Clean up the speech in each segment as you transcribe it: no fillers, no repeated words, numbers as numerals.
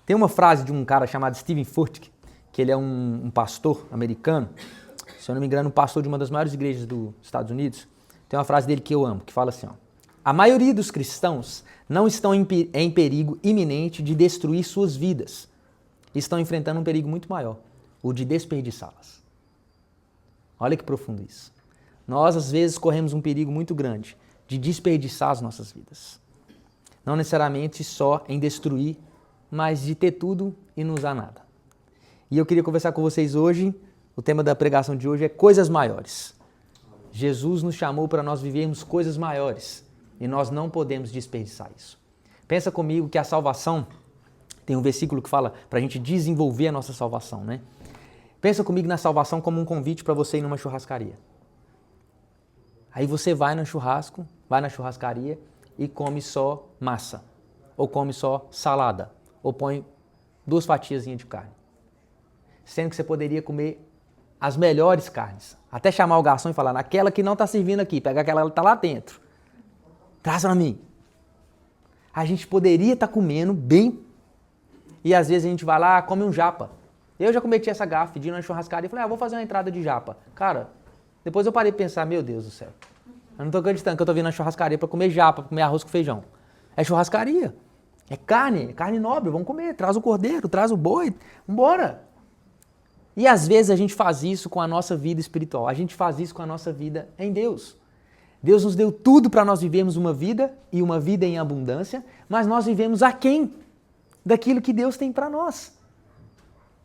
Tem uma frase de um cara chamado Steven Furtick, que ele é um pastor americano, se eu não me engano, um pastor de uma das maiores igrejas dos Estados Unidos. Tem uma frase dele que eu amo, que fala assim, ó: a maioria dos cristãos não estão em perigo iminente de destruir suas vidas. Estão enfrentando um perigo muito maior, o de desperdiçá-las. Olha que profundo isso. Nós, às vezes, corremos um perigo muito grande de desperdiçar as nossas vidas. Não necessariamente só em destruir, mas de ter tudo e não usar nada. E eu queria conversar com vocês hoje, o tema da pregação de hoje é coisas maiores. Jesus nos chamou para nós vivermos coisas maiores e nós não podemos desperdiçar isso. Pensa comigo que a salvação, tem um versículo que fala para a gente desenvolver a nossa salvação, né? Pensa comigo na salvação como um convite para você ir numa churrascaria. Aí você vai no churrasco, vai na churrascaria e come só massa, ou come só salada, ou põe 2 fatiazinhas de carne. Sendo que você poderia comer as melhores carnes. Até chamar o garçom e falar, naquela que não está servindo aqui, pega aquela que está lá dentro. Traz para mim. A gente poderia estar comendo bem e às vezes a gente vai lá, come um japa. Eu já cometi essa gafe de ir na churrascaria e falei, vou fazer uma entrada de japa. Cara, depois eu parei de pensar, meu Deus do céu. Eu não estou acreditando que eu estou vindo na churrascaria para comer japa, para comer arroz com feijão. É churrascaria. É carne nobre, vamos comer. Traz o cordeiro, traz o boi, vambora. E às vezes a gente faz isso com a nossa vida espiritual. A gente faz isso com a nossa vida em Deus. Deus nos deu tudo para nós vivermos uma vida e uma vida em abundância, mas nós vivemos aquém daquilo que Deus tem para nós.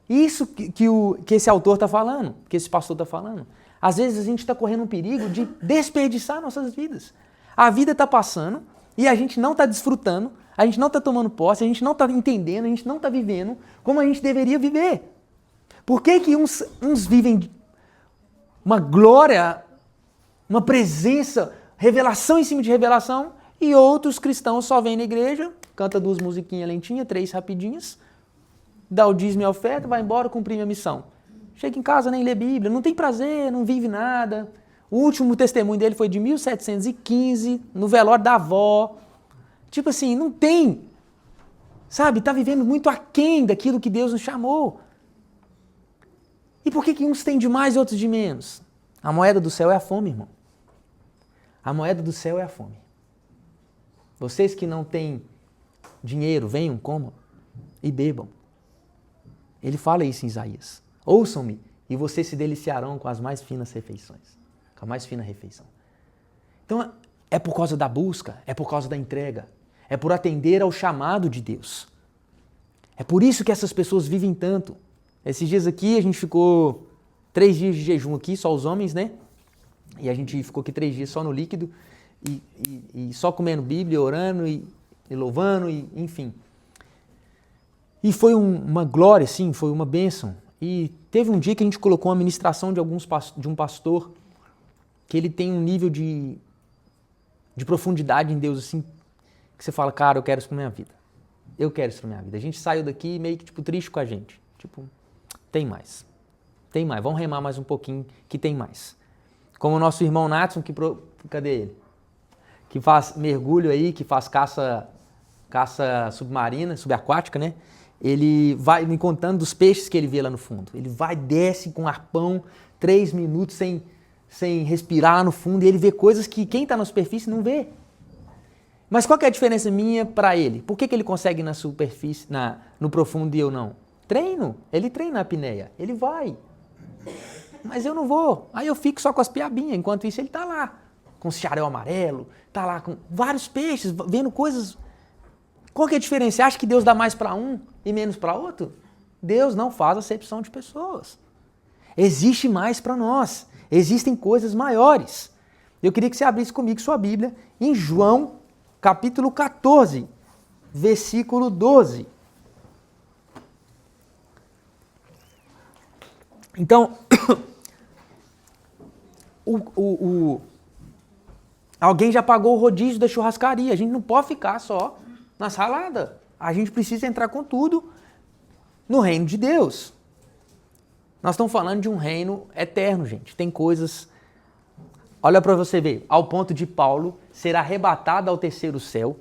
Isso que esse autor está falando, que esse pastor está falando. Às vezes a gente está correndo um perigo de desperdiçar nossas vidas. A vida está passando e a gente não está desfrutando, a gente não está tomando posse, a gente não está entendendo, a gente não está vivendo como a gente deveria viver. Por que que uns vivem uma glória, uma presença, revelação em cima de revelação, e outros cristãos só vêm na igreja, canta 2 musiquinhas lentinhas, 3 rapidinhas, dá o dízimo e a oferta, vai embora cumprir minha missão. Chega em casa, nem lê Bíblia, não tem prazer, não vive nada. O último testemunho dele foi de 1715, no velório da avó. Tipo assim, não tem, sabe, tá vivendo muito aquém daquilo que Deus nos chamou. E por que uns têm de mais e outros de menos? A moeda do céu é a fome, irmão. A moeda do céu é a fome. Vocês que não têm dinheiro, venham, comam e bebam. Ele fala isso em Isaías. Ouçam-me e vocês se deliciarão com as mais finas refeições. Com a mais fina refeição. Então, é por causa da busca, é por causa da entrega, é por atender ao chamado de Deus. É por isso que essas pessoas vivem tanto. Esses dias aqui, a gente ficou 3 dias de jejum aqui, só os homens, né? E a gente ficou aqui 3 dias só no líquido e só comendo Bíblia, orando e louvando, enfim. E foi uma glória, sim, foi uma bênção. E teve um dia que a gente colocou uma ministração de um pastor que ele tem um nível de profundidade em Deus, assim, que você fala, cara, eu quero isso pra minha vida. Eu quero isso pra minha vida. A gente saiu daqui meio que, triste com a gente. Tem mais. Tem mais. Vamos remar mais um pouquinho que tem mais. Como o nosso irmão Natson, cadê ele? Que faz mergulho aí, que faz caça submarina, subaquática, né? Ele vai me contando dos peixes que ele vê lá no fundo. Ele vai, desce com um arpão, 3 minutos sem respirar lá no fundo, e ele vê coisas que quem está na superfície não vê. Mas qual que é a diferença minha para ele? Por que ele consegue ir na superfície, no profundo e eu não? Treino. Ele treina a apneia. Ele vai. Mas eu não vou. Aí eu fico só com as piabinhas. Enquanto isso ele está lá, com o xaréu amarelo, está lá com vários peixes, vendo coisas. Qual que é a diferença? Você acha que Deus dá mais para um e menos para outro? Deus não faz acepção de pessoas. Existe mais para nós. Existem coisas maiores. Eu queria que você abrisse comigo sua Bíblia em João, capítulo 14, versículo 12. Então, alguém já pagou o rodízio da churrascaria. A gente não pode ficar só na salada. A gente precisa entrar com tudo no reino de Deus. Nós estamos falando de um reino eterno, gente. Tem coisas... Olha para você ver. Ao ponto de Paulo ser arrebatado ao 3º céu.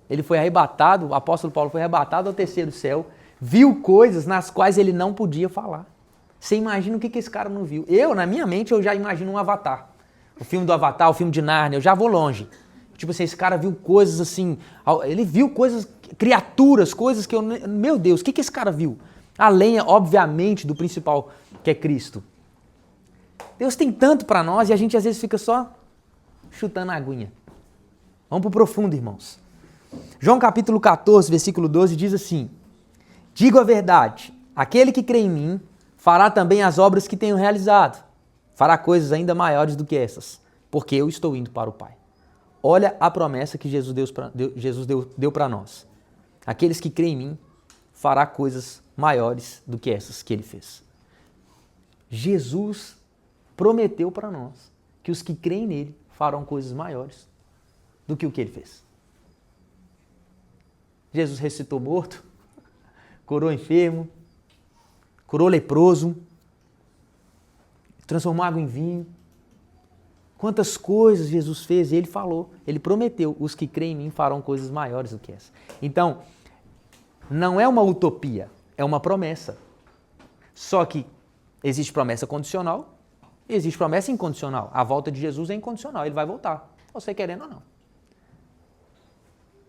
Ele foi arrebatado, o apóstolo Paulo foi arrebatado ao terceiro céu, viu coisas nas quais ele não podia falar. Você imagina o que esse cara não viu? Na minha mente, eu já imagino um Avatar. O filme do Avatar, o filme de Nárnia, eu já vou longe. Tipo assim, esse cara viu coisas assim, ele viu coisas, criaturas, coisas que eu... Meu Deus, o que esse cara viu? Além, obviamente, do principal, que é Cristo. Deus tem tanto para nós e a gente às vezes fica só chutando a aguinha. Vamos pro profundo, irmãos. João capítulo 14, versículo 12 diz assim: digo a verdade, aquele que crê em mim fará também as obras que tenho realizado. Fará coisas ainda maiores do que essas, porque eu estou indo para o Pai. Olha a promessa que Jesus deu para nós. Aqueles que creem em mim fará coisas maiores do que essas que ele fez. Jesus prometeu para nós que os que creem nele farão coisas maiores do que o que ele fez. Jesus ressuscitou morto, curou enfermo, curou leproso, transformou água em vinho. Quantas coisas Jesus fez e ele falou, ele prometeu, os que creem em mim farão coisas maiores do que essa. Então, não é uma utopia, é uma promessa. Só que existe promessa condicional e existe promessa incondicional. A volta de Jesus é incondicional, ele vai voltar, você querendo ou não.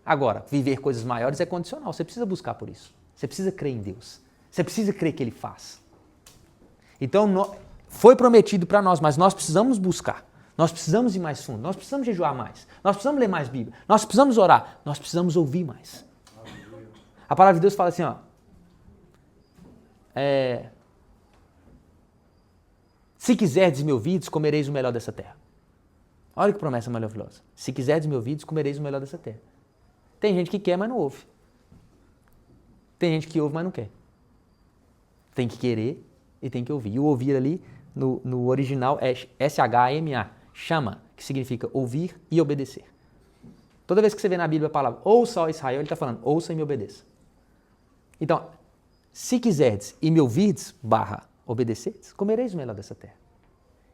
Agora, viver coisas maiores é condicional, você precisa buscar por isso. Você precisa crer em Deus, você precisa crer que ele faz. Então, foi prometido para nós, mas nós precisamos buscar. Nós precisamos ir mais fundo, nós precisamos jejuar mais, nós precisamos ler mais Bíblia, nós precisamos orar, nós precisamos ouvir mais. A palavra de Deus fala assim, ó, se quiserdes me ouvides, comereis o melhor dessa terra. Olha que promessa maravilhosa. Se quiserdes me ouvides, comereis o melhor dessa terra. Tem gente que quer, mas não ouve. Tem gente que ouve, mas não quer. Tem que querer e tem que ouvir. E o ouvir ali, no original, é S-H-A-M-A. Chama, que significa ouvir e obedecer. Toda vez que você vê na Bíblia a palavra ouça, ó Israel, ele está falando ouça e me obedeça. Então, se quiserdes e me ouvirdes, obedecerdes, comereis o melhor dessa terra.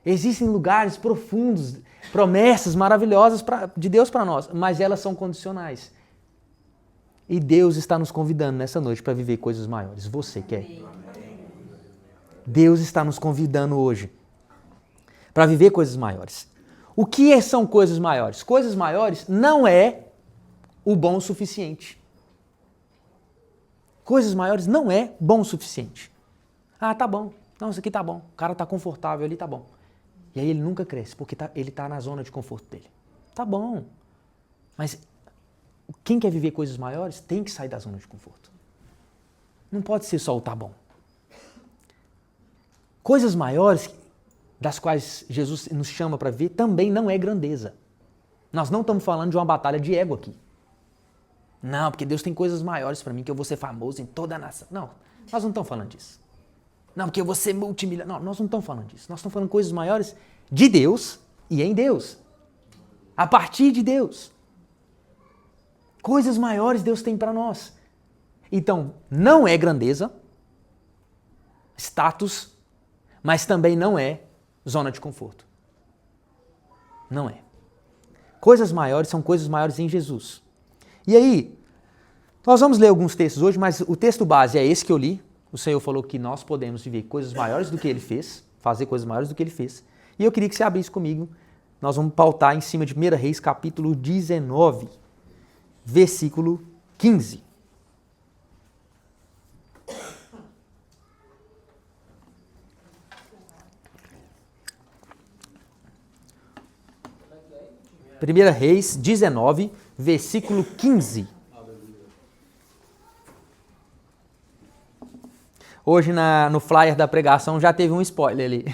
Existem lugares profundos, promessas maravilhosas de Deus para nós, mas elas são condicionais. E Deus está nos convidando nessa noite para viver coisas maiores. Você quer? Deus está nos convidando hoje para viver coisas maiores. O que são coisas maiores? Coisas maiores não é o bom o suficiente. Coisas maiores não é bom o suficiente. Ah, tá bom. Não, isso aqui tá bom. O cara tá confortável ali, tá bom. E aí ele nunca cresce, porque ele tá na zona de conforto dele. Tá bom. Mas quem quer viver coisas maiores tem que sair da zona de conforto. Não pode ser só o tá bom. Coisas maiores, das quais Jesus nos chama para ver, também não é grandeza. Nós não estamos falando de uma batalha de ego aqui. Não, porque Deus tem coisas maiores para mim, que eu vou ser famoso em toda a nação. Não, nós não estamos falando disso. Não, porque eu vou ser multimilionário. Não, nós não estamos falando disso. Nós estamos falando coisas maiores de Deus e em Deus. A partir de Deus. Coisas maiores Deus tem para nós. Então, não é grandeza, status, mas também não é zona de conforto. Não é. Coisas maiores são coisas maiores em Jesus. E aí, nós vamos ler alguns textos hoje, mas o texto base é esse que eu li. O Senhor falou que nós podemos viver coisas maiores do que Ele fez, fazer coisas maiores do que Ele fez. E eu queria que você abrisse comigo. Nós vamos pautar em cima de 1 Reis, capítulo 19, versículo 15. Primeira Reis 19, versículo 15. Hoje no flyer da pregação já teve um spoiler ali.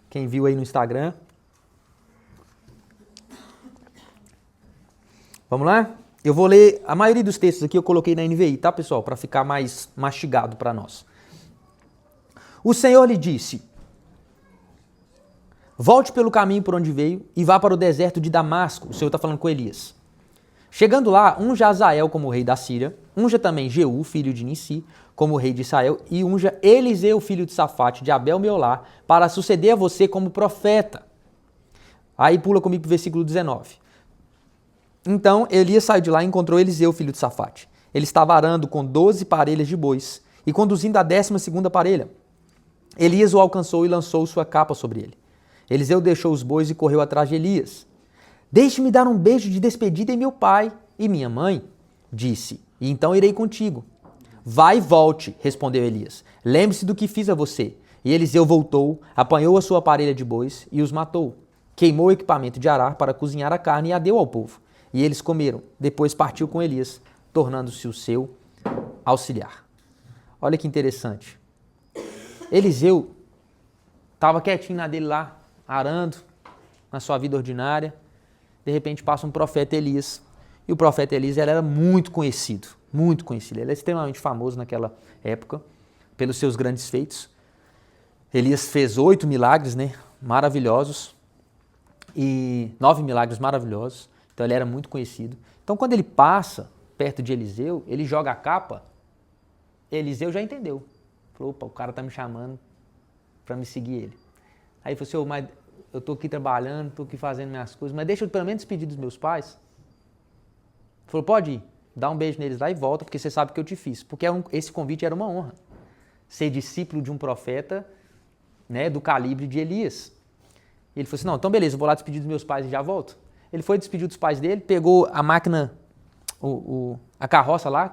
Quem viu aí no Instagram. Vamos lá? Eu vou ler, a maioria dos textos aqui eu coloquei na NVI, tá pessoal? Para ficar mais mastigado para nós. O Senhor lhe disse: volte pelo caminho por onde veio e vá para o deserto de Damasco. O Senhor está falando com Elias. Chegando lá, unja Azael como rei da Síria, unja também Jeú, filho de Nissi, como rei de Israel, e unja Eliseu, filho de Safate, de Abel-Meolá, para suceder a você como profeta. Aí pula comigo para o versículo 19. Então Elias saiu de lá e encontrou Eliseu, filho de Safate. Ele estava arando com 12 parelhas de bois e conduzindo a 12ª parelha. Elias o alcançou e lançou sua capa sobre ele. Eliseu deixou os bois e correu atrás de Elias. Deixe-me dar um beijo de despedida em meu pai e minha mãe, disse, e então irei contigo. Vai e volte, respondeu Elias. Lembre-se do que fiz a você. E Eliseu voltou, apanhou a sua parelha de bois e os matou. Queimou o equipamento de arar para cozinhar a carne e a deu ao povo. E eles comeram. Depois partiu com Elias, tornando-se o seu auxiliar. Olha que interessante. Eliseu estava quietinho na dele lá, arando, na sua vida ordinária. De repente passa um profeta Elias. E o profeta Elias era muito conhecido, muito conhecido. Ele é extremamente famoso naquela época, pelos seus grandes feitos. Elias fez 8 milagres, né, maravilhosos, e 9 milagres maravilhosos. Então ele era muito conhecido. Então quando ele passa perto de Eliseu, ele joga a capa, Eliseu já entendeu. Falou, opa, o cara tá me chamando para me seguir ele. Aí ele falou assim, mas eu tô aqui trabalhando, tô aqui fazendo minhas coisas, mas deixa eu pelo menos despedir dos meus pais. Ele falou, pode ir, dá um beijo neles lá e volta, porque você sabe que eu te fiz. Porque esse convite era uma honra. Ser discípulo de um profeta, né, do calibre de Elias. E ele falou assim, não, então beleza, eu vou lá despedir dos meus pais e já volto. Ele foi despedir dos pais dele, pegou a máquina, a carroça lá,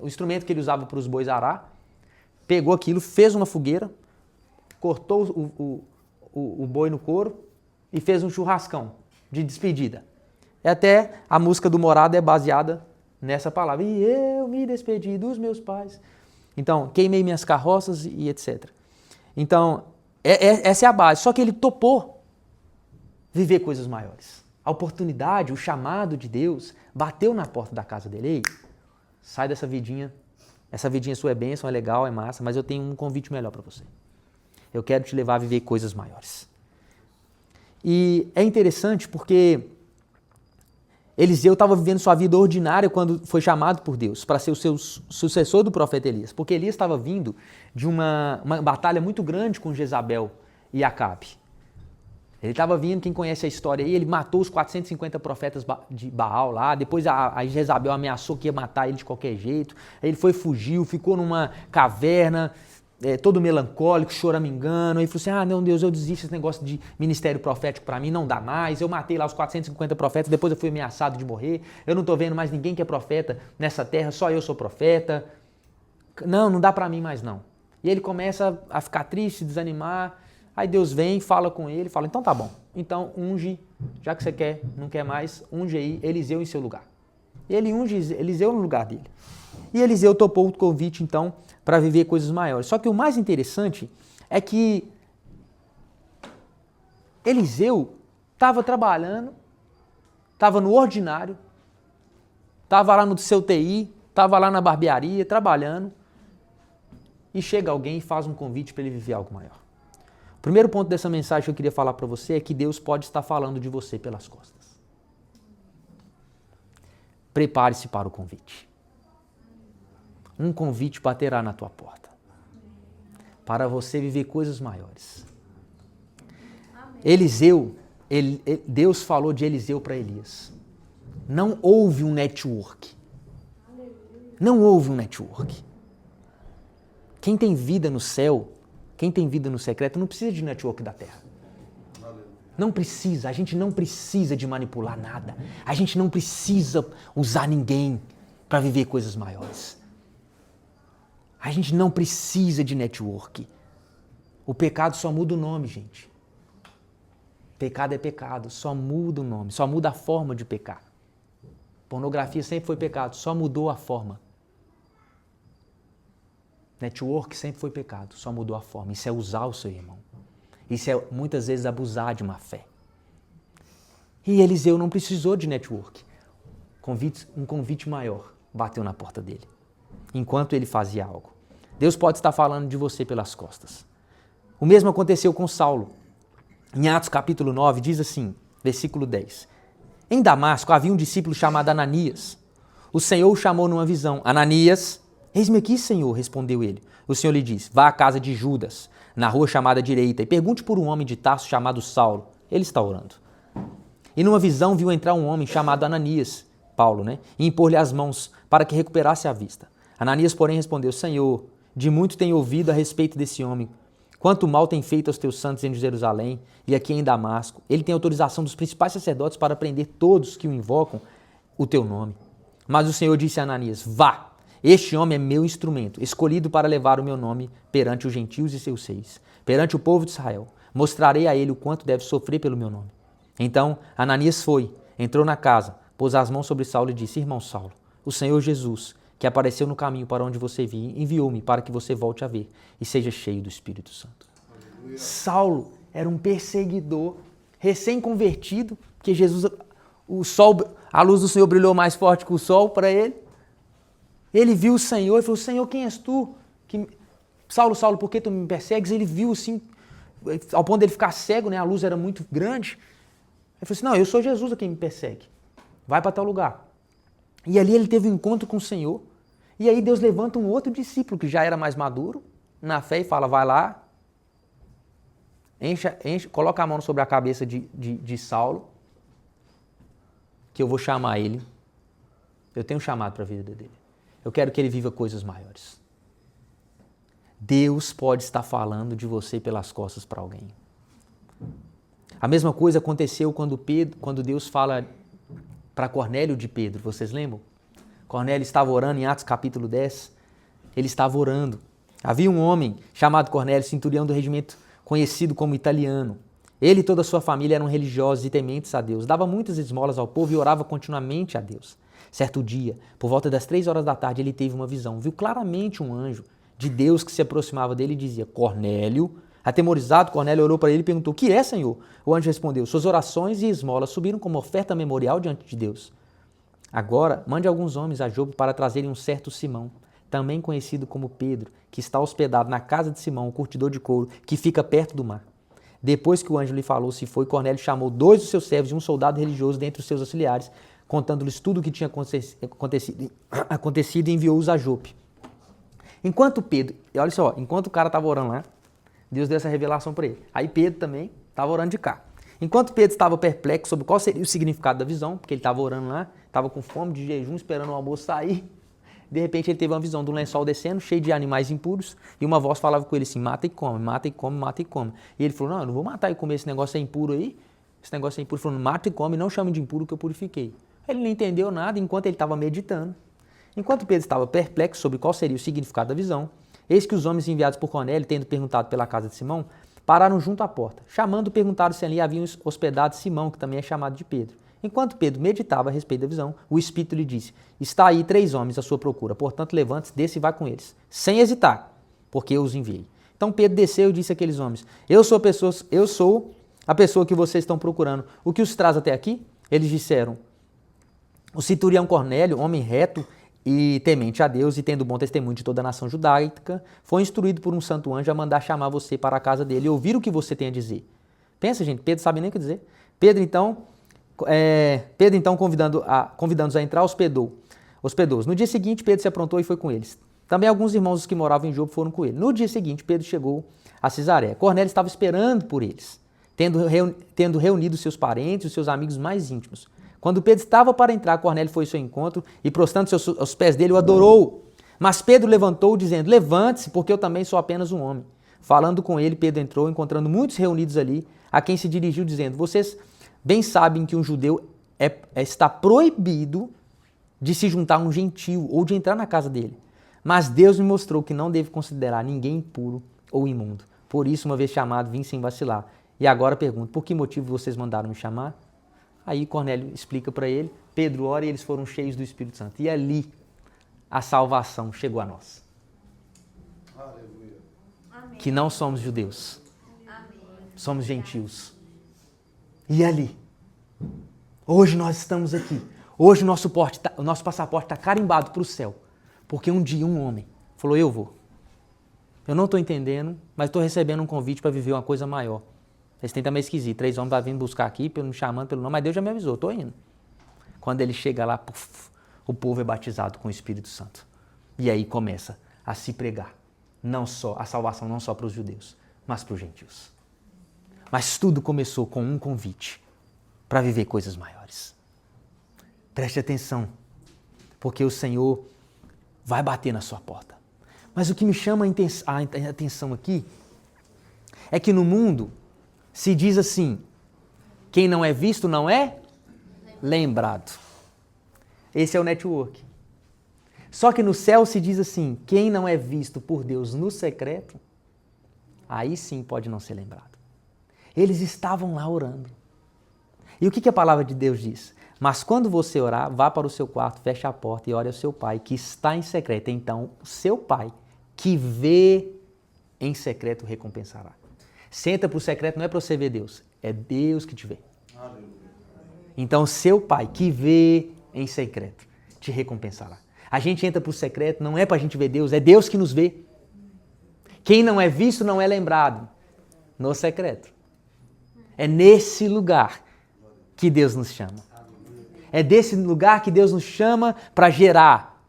o instrumento que ele usava para os bois arar, pegou aquilo, fez uma fogueira, cortou o boi no couro e fez um churrascão de despedida. E até a música do Morada é baseada nessa palavra. E eu me despedi dos meus pais. Então, queimei minhas carroças e etc. Então, essa é a base. Só que ele topou viver coisas maiores. A oportunidade, o chamado de Deus bateu na porta da casa dele. Ei, sai dessa vidinha. Essa vidinha sua é bênção, é legal, é massa, mas eu tenho um convite melhor para você. Eu quero te levar a viver coisas maiores. E é interessante porque Eliseu estava vivendo sua vida ordinária quando foi chamado por Deus para ser o seu sucessor do profeta Elias. Porque Elias estava vindo de uma batalha muito grande com Jezabel e Acabe. Ele estava vindo, quem conhece a história aí, ele matou os 450 profetas de Baal lá, depois a Jezabel ameaçou que ia matar ele de qualquer jeito, aí ele fugiu, ficou numa caverna, todo melancólico, choramingando, aí falou assim, não Deus, eu desisto desse negócio de ministério profético para mim, não dá mais, eu matei lá os 450 profetas, depois eu fui ameaçado de morrer, eu não estou vendo mais ninguém que é profeta nessa terra, só eu sou profeta, não dá para mim mais não. E ele começa a ficar triste, desanimar. Aí Deus vem, fala com ele, fala, então tá bom, então unge, já que você não quer mais, unge aí Eliseu em seu lugar. E ele unge Eliseu no lugar dele. E Eliseu topou o convite, então, para viver coisas maiores. Só que o mais interessante é que Eliseu estava trabalhando, estava no ordinário, estava lá no seu TI, estava lá na barbearia, trabalhando, e chega alguém e faz um convite para ele viver algo maior. O primeiro ponto dessa mensagem que eu queria falar para você é que Deus pode estar falando de você pelas costas. Prepare-se para o convite. Um convite baterá na tua porta. Para você viver coisas maiores. Eliseu, Deus falou de Eliseu para Elias. Não houve um network. Não houve um network. Quem tem vida no céu, quem tem vida no secreto, não precisa de network da terra. Não precisa, a gente não precisa de manipular nada. A gente não precisa usar ninguém para viver coisas maiores. A gente não precisa de network. O pecado só muda o nome, gente. Pecado é pecado, só muda o nome, só muda a forma de pecar. Pornografia sempre foi pecado, só mudou a forma. Network sempre foi pecado, só mudou a forma. Isso é usar o seu irmão. Isso é muitas vezes abusar de uma fé. E Eliseu não precisou de network. Um convite maior bateu na porta dele, enquanto ele fazia algo. Deus pode estar falando de você pelas costas. O mesmo aconteceu com Saulo. Em Atos capítulo 9 diz assim, versículo 10. Em Damasco havia um discípulo chamado Ananias. O Senhor o chamou numa visão. Ananias... Eis-me aqui, Senhor, respondeu ele. O Senhor lhe disse, vá à casa de Judas, na rua chamada direita, e pergunte por um homem de Tarso chamado Saulo. Ele está orando. E numa visão viu entrar um homem chamado Ananias, Paulo, né? E impor-lhe as mãos para que recuperasse a vista. Ananias, porém, respondeu: Senhor, de muito tenho ouvido a respeito desse homem. Quanto mal tem feito aos teus santos em Jerusalém e aqui em Damasco. Ele tem autorização dos principais sacerdotes para prender todos que o invocam o teu nome. Mas o Senhor disse a Ananias: Vá, este homem é meu instrumento, escolhido para levar o meu nome perante os gentios e seus reis, perante o povo de Israel. Mostrarei a ele o quanto deve sofrer pelo meu nome. Então Ananias foi, entrou na casa, pôs as mãos sobre Saulo e disse: Irmão Saulo, o Senhor Jesus, que apareceu no caminho para onde você vinha, enviou-me para que você volte a ver e seja cheio do Espírito Santo. Aleluia. Saulo era um perseguidor, recém-convertido, porque Jesus, o sol, a luz do Senhor brilhou mais forte que o sol para ele. Ele viu o Senhor e falou: Senhor, quem és tu? Saulo, Saulo, por que tu me persegues? Ele viu assim, ao ponto dele ficar cego, né? A luz era muito grande. Ele falou assim: não, eu sou Jesus a quem me persegue. Vai para tal lugar. E ali ele teve um encontro com o Senhor. E aí Deus levanta um outro discípulo que já era mais maduro na fé e fala: vai lá, coloca a mão sobre a cabeça de Saulo, que eu vou chamar ele. Eu tenho um chamado para a vida dele. Eu quero que ele viva coisas maiores. Deus pode estar falando de você pelas costas para alguém. A mesma coisa aconteceu quando Deus fala para Cornélio de Pedro. Vocês lembram? Cornélio estava orando em Atos capítulo 10. Ele estava orando. Havia um homem chamado Cornélio, centurião do regimento conhecido como italiano. Ele e toda a sua família eram religiosos e tementes a Deus. Dava muitas esmolas ao povo e orava continuamente a Deus. Certo dia, por volta das 3 horas da tarde, ele teve uma visão. Viu claramente um anjo de Deus que se aproximava dele e dizia: Cornélio. Atemorizado, Cornélio orou para ele e perguntou: o que é, Senhor? O anjo respondeu: suas orações e esmolas subiram como oferta memorial diante de Deus. Agora, mande alguns homens a Jope para trazerem um certo Simão, também conhecido como Pedro, que está hospedado na casa de Simão, o curtidor de couro, que fica perto do mar. Depois que o anjo lhe falou se foi, Cornélio chamou 2 dos seus servos e um soldado religioso dentre os seus auxiliares, contando-lhes tudo o que tinha acontecido e enviou-os a Jope. Enquanto o cara estava orando lá, Deus deu essa revelação para ele. Aí Pedro também estava orando de cá. Enquanto Pedro estava perplexo sobre qual seria o significado da visão, porque ele estava orando lá, estava com fome, de jejum, esperando o almoço sair, de repente ele teve uma visão de um lençol descendo, cheio de animais impuros, e uma voz falava com ele assim: mata e come, mata e come, mata e come. E ele falou: não, eu não vou matar e comer, esse negócio é impuro aí, esse negócio é impuro. Ele falou: mata e come, não chame de impuro que eu purifiquei. Ele não entendeu nada enquanto ele estava meditando. Enquanto Pedro estava perplexo sobre qual seria o significado da visão, eis que os homens enviados por Cornélio, tendo perguntado pela casa de Simão, pararam junto à porta. Chamando, perguntaram se ali haviam hospedado Simão, que também é chamado de Pedro. Enquanto Pedro meditava a respeito da visão, o Espírito lhe disse: está aí 3 homens à sua procura, portanto levante-se, desça e vá com eles, sem hesitar, porque eu os enviei. Então Pedro desceu e disse àqueles homens: eu sou a pessoa que vocês estão procurando. O que os traz até aqui? Eles disseram: o centurião Cornélio, homem reto e temente a Deus e tendo bom testemunho de toda a nação judaica, foi instruído por um santo anjo a mandar chamar você para a casa dele e ouvir o que você tem a dizer. Pensa, gente, Pedro sabe nem o que dizer. Pedro, então, convidando-os a entrar, hospedou-os. No dia seguinte, Pedro se aprontou e foi com eles. Também alguns irmãos que moravam em Jope foram com ele. No dia seguinte, Pedro chegou a Cesareia. Cornélio estava esperando por eles, tendo reunido seus parentes e os seus amigos mais íntimos. Quando Pedro estava para entrar, Cornélio foi ao seu encontro e, prostrando-se aos pés dele, o adorou. Mas Pedro levantou, dizendo: levante-se, porque eu também sou apenas um homem. Falando com ele, Pedro entrou, encontrando muitos reunidos ali, a quem se dirigiu, dizendo: vocês bem sabem que um judeu está proibido de se juntar a um gentio ou de entrar na casa dele. Mas Deus me mostrou que não devo considerar ninguém impuro ou imundo. Por isso, uma vez chamado, vim sem vacilar. E agora pergunto: por que motivo vocês mandaram me chamar? Aí Cornélio explica para ele, Pedro ora e eles foram cheios do Espírito Santo. E ali a salvação chegou a nós. Aleluia. Que não somos judeus. Amém. Somos gentios. E ali, hoje nós estamos aqui. Hoje o nosso passaporte está carimbado para o céu. Porque um dia um homem falou: eu vou. Eu não estou entendendo, mas estou recebendo um convite para viver uma coisa maior. Esse tem também esquisito. 3 homens vão vindo buscar aqui, me chamando pelo nome, mas Deus já me avisou, estou indo. Quando ele chega lá, o povo é batizado com o Espírito Santo. E aí começa a se pregar. A salvação não só para os judeus, mas para os gentios. Mas tudo começou com um convite. para viver coisas maiores. Preste atenção, porque o Senhor vai bater na sua porta. Mas o que me chama a atenção aqui é que no mundo se diz assim, quem não é visto não é lembrado. Esse é o network. Só que no céu se diz assim, quem não é visto por Deus no secreto, aí sim pode não ser lembrado. Eles estavam lá orando. E o que a palavra de Deus diz? Mas quando você orar, vá para o seu quarto, feche a porta e ore ao seu pai, que está em secreto. Então, o seu pai, que vê em secreto, recompensará. Senta para o secreto, não é para você ver Deus, é Deus que te vê. Então, seu pai, que vê em secreto, te recompensará. A gente entra para o secreto, não é para a gente ver Deus, é Deus que nos vê. Quem não é visto não é lembrado no secreto. É nesse lugar que Deus nos chama. É desse lugar que Deus nos chama para gerar,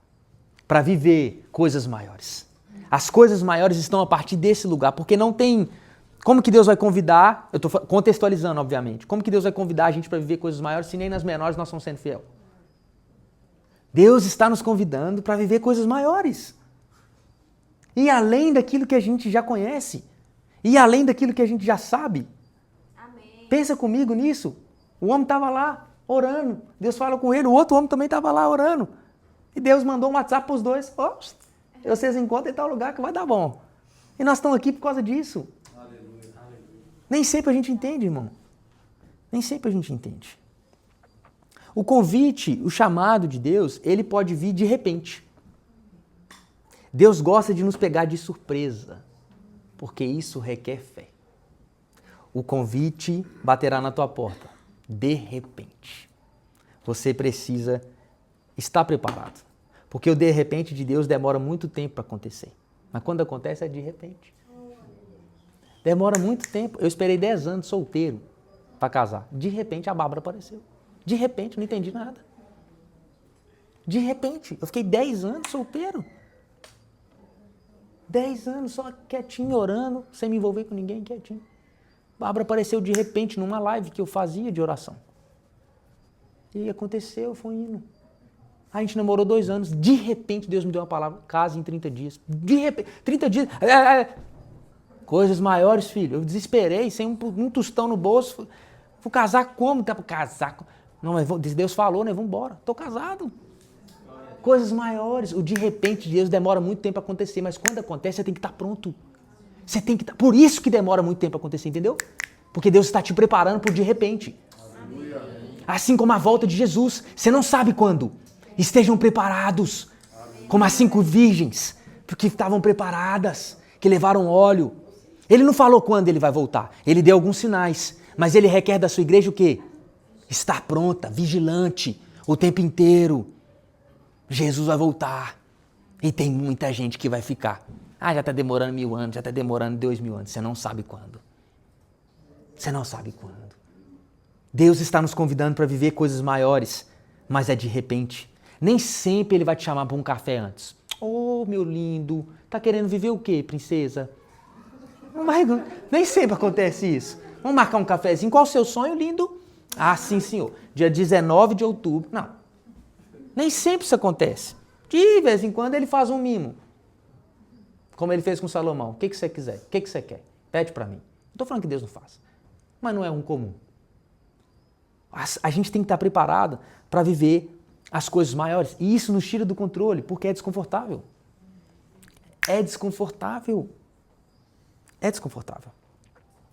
para viver coisas maiores. As coisas maiores estão a partir desse lugar, porque não tem... Como que Deus vai convidar, eu estou contextualizando, obviamente, como que Deus vai convidar a gente para viver coisas maiores se nem nas menores nós estamos sendo fiel? Deus está nos convidando para viver coisas maiores. E além daquilo que a gente já conhece. E além daquilo que a gente já sabe. Amém. Pensa comigo nisso. O homem estava lá orando. Deus fala com ele. O outro homem também estava lá orando. E Deus mandou um WhatsApp para os dois. Ó, vocês encontram em tal lugar que vai dar bom. E nós estamos aqui por causa disso. Aleluia, aleluia. Nem sempre a gente entende, irmão. Nem sempre a gente entende. O convite, o chamado de Deus, ele pode vir de repente. Deus gosta de nos pegar de surpresa, porque isso requer fé. O convite baterá na tua porta, de repente. Você precisa estar preparado, porque o de repente de Deus demora muito tempo para acontecer. Mas quando acontece é de repente. Demora muito tempo. Eu esperei 10 anos solteiro para casar. De repente a Bárbara apareceu. De repente, não entendi nada. De repente, eu fiquei 10 anos solteiro. 10 anos só quietinho, orando, sem me envolver com ninguém, quietinho. Bárbara apareceu de repente numa live que eu fazia de oração. E aconteceu, foi indo. A gente namorou 2 anos, de repente Deus me deu uma palavra, casa em 30 dias. De repente, 30 dias. Coisas maiores, filho. Eu desesperei, sem um tostão no bolso. Vou casar como? Tá para casar? Não, mas Deus falou, né? Vamos embora. Estou casado. Coisas maiores. O de repente de Deus demora muito tempo a acontecer, mas quando acontece, você tem que estar pronto. Você tem que estar... Por isso que demora muito tempo a acontecer, entendeu? Porque Deus está te preparando para o de repente. Aleluia. Assim como a volta de Jesus. Você não sabe quando. Estejam preparados. Aleluia. Como as 5 virgens, que estavam preparadas, que levaram óleo. Ele não falou quando ele vai voltar. Ele deu alguns sinais. Mas ele requer da sua igreja o quê? Estar pronta, vigilante, o tempo inteiro. Jesus vai voltar. E tem muita gente que vai ficar. Já está demorando 1000 anos, já está demorando 2000 anos. Você não sabe quando. Você não sabe quando. Deus está nos convidando para viver coisas maiores, mas é de repente. Nem sempre ele vai te chamar para um café antes. Oh, meu lindo, tá querendo viver o quê, princesa? Não vai, nem sempre acontece isso. Vamos marcar um cafezinho. Qual o seu sonho, lindo? Ah, sim, senhor. Dia 19 de outubro. Não. Nem sempre isso acontece. De vez em quando ele faz um mimo. Como ele fez com Salomão. O que você quiser? O que você quer? Pede para mim. Não estou falando que Deus não faz. Mas não é um comum. A gente tem que estar preparado para viver as coisas maiores. E isso nos tira do controle, porque é desconfortável. É desconfortável. É desconfortável.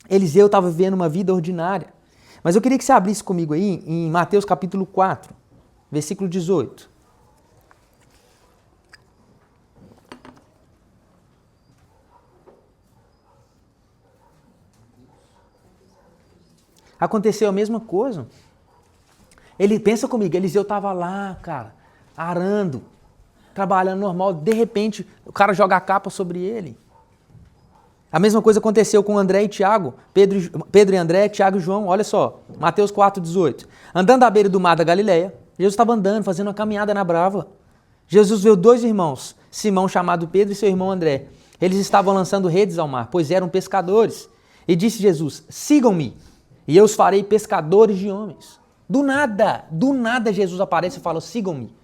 Eliseu estava vivendo uma vida ordinária. Mas eu queria que você abrisse comigo aí em Mateus capítulo 4, versículo 18. Aconteceu a mesma coisa. Ele pensa comigo, Eliseu estava lá, cara, arando, trabalhando normal, de repente o cara joga a capa sobre ele. A mesma coisa aconteceu com André e Tiago, Pedro e André, Tiago e João, olha só, Mateus 4,18. Andando à beira do mar da Galileia, Jesus estava andando, fazendo uma caminhada na brava. Jesus viu 2 irmãos, Simão chamado Pedro e seu irmão André. Eles estavam lançando redes ao mar, pois eram pescadores. E disse Jesus, sigam-me, e eu os farei pescadores de homens. Do nada Jesus aparece e fala, sigam-me.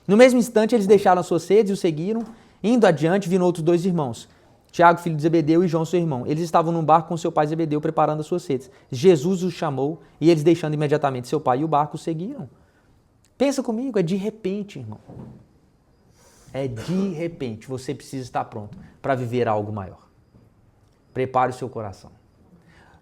No mesmo instante, eles deixaram as suas sedes e o seguiram. Indo adiante, viram outros 2 irmãos, Tiago, filho de Zebedeu, e João, seu irmão. Eles estavam num barco com seu pai Zebedeu, preparando as suas sedes. Jesus os chamou e eles, deixando imediatamente seu pai e o barco, o seguiram. Pensa comigo, é de repente, irmão. É de repente. Você precisa estar pronto para viver algo maior. Prepare o seu coração.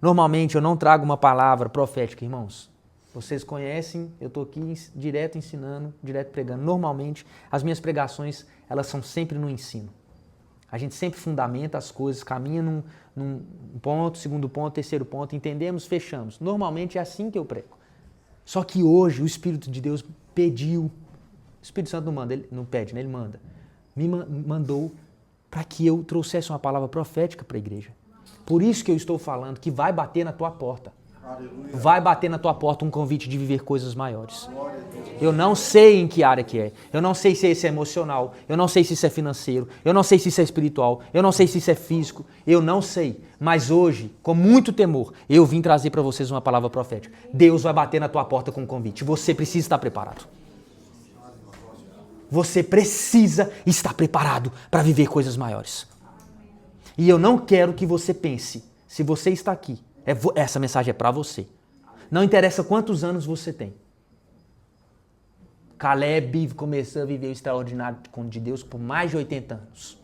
Normalmente, eu não trago uma palavra profética, irmãos. Vocês conhecem, eu estou aqui direto ensinando, direto pregando. Normalmente, as minhas pregações, elas são sempre no ensino. A gente sempre fundamenta as coisas, caminha num ponto, segundo ponto, terceiro ponto, entendemos, fechamos. Normalmente é assim que eu prego. Só que hoje o Espírito de Deus pediu, o Espírito Santo não manda, ele não pede, né? Ele manda. Me mandou para que eu trouxesse uma palavra profética para a igreja. Por isso que eu estou falando que vai bater na tua porta. Aleluia. Vai bater na tua porta um convite de viver coisas maiores. Eu não sei em que área que é. Eu não sei se isso é emocional. Eu não sei se isso é financeiro. Eu não sei se isso é espiritual. Eu não sei se isso é físico. Eu não sei. Mas hoje, com muito temor, eu vim trazer para vocês uma palavra profética. Deus vai bater na tua porta com um convite. Você precisa estar preparado. Você precisa estar preparado para viver coisas maiores. E eu não quero que você pense, se você está aqui, essa mensagem é para você. Não interessa quantos anos você tem. Caleb começou a viver o extraordinário de Deus por mais de 80 anos.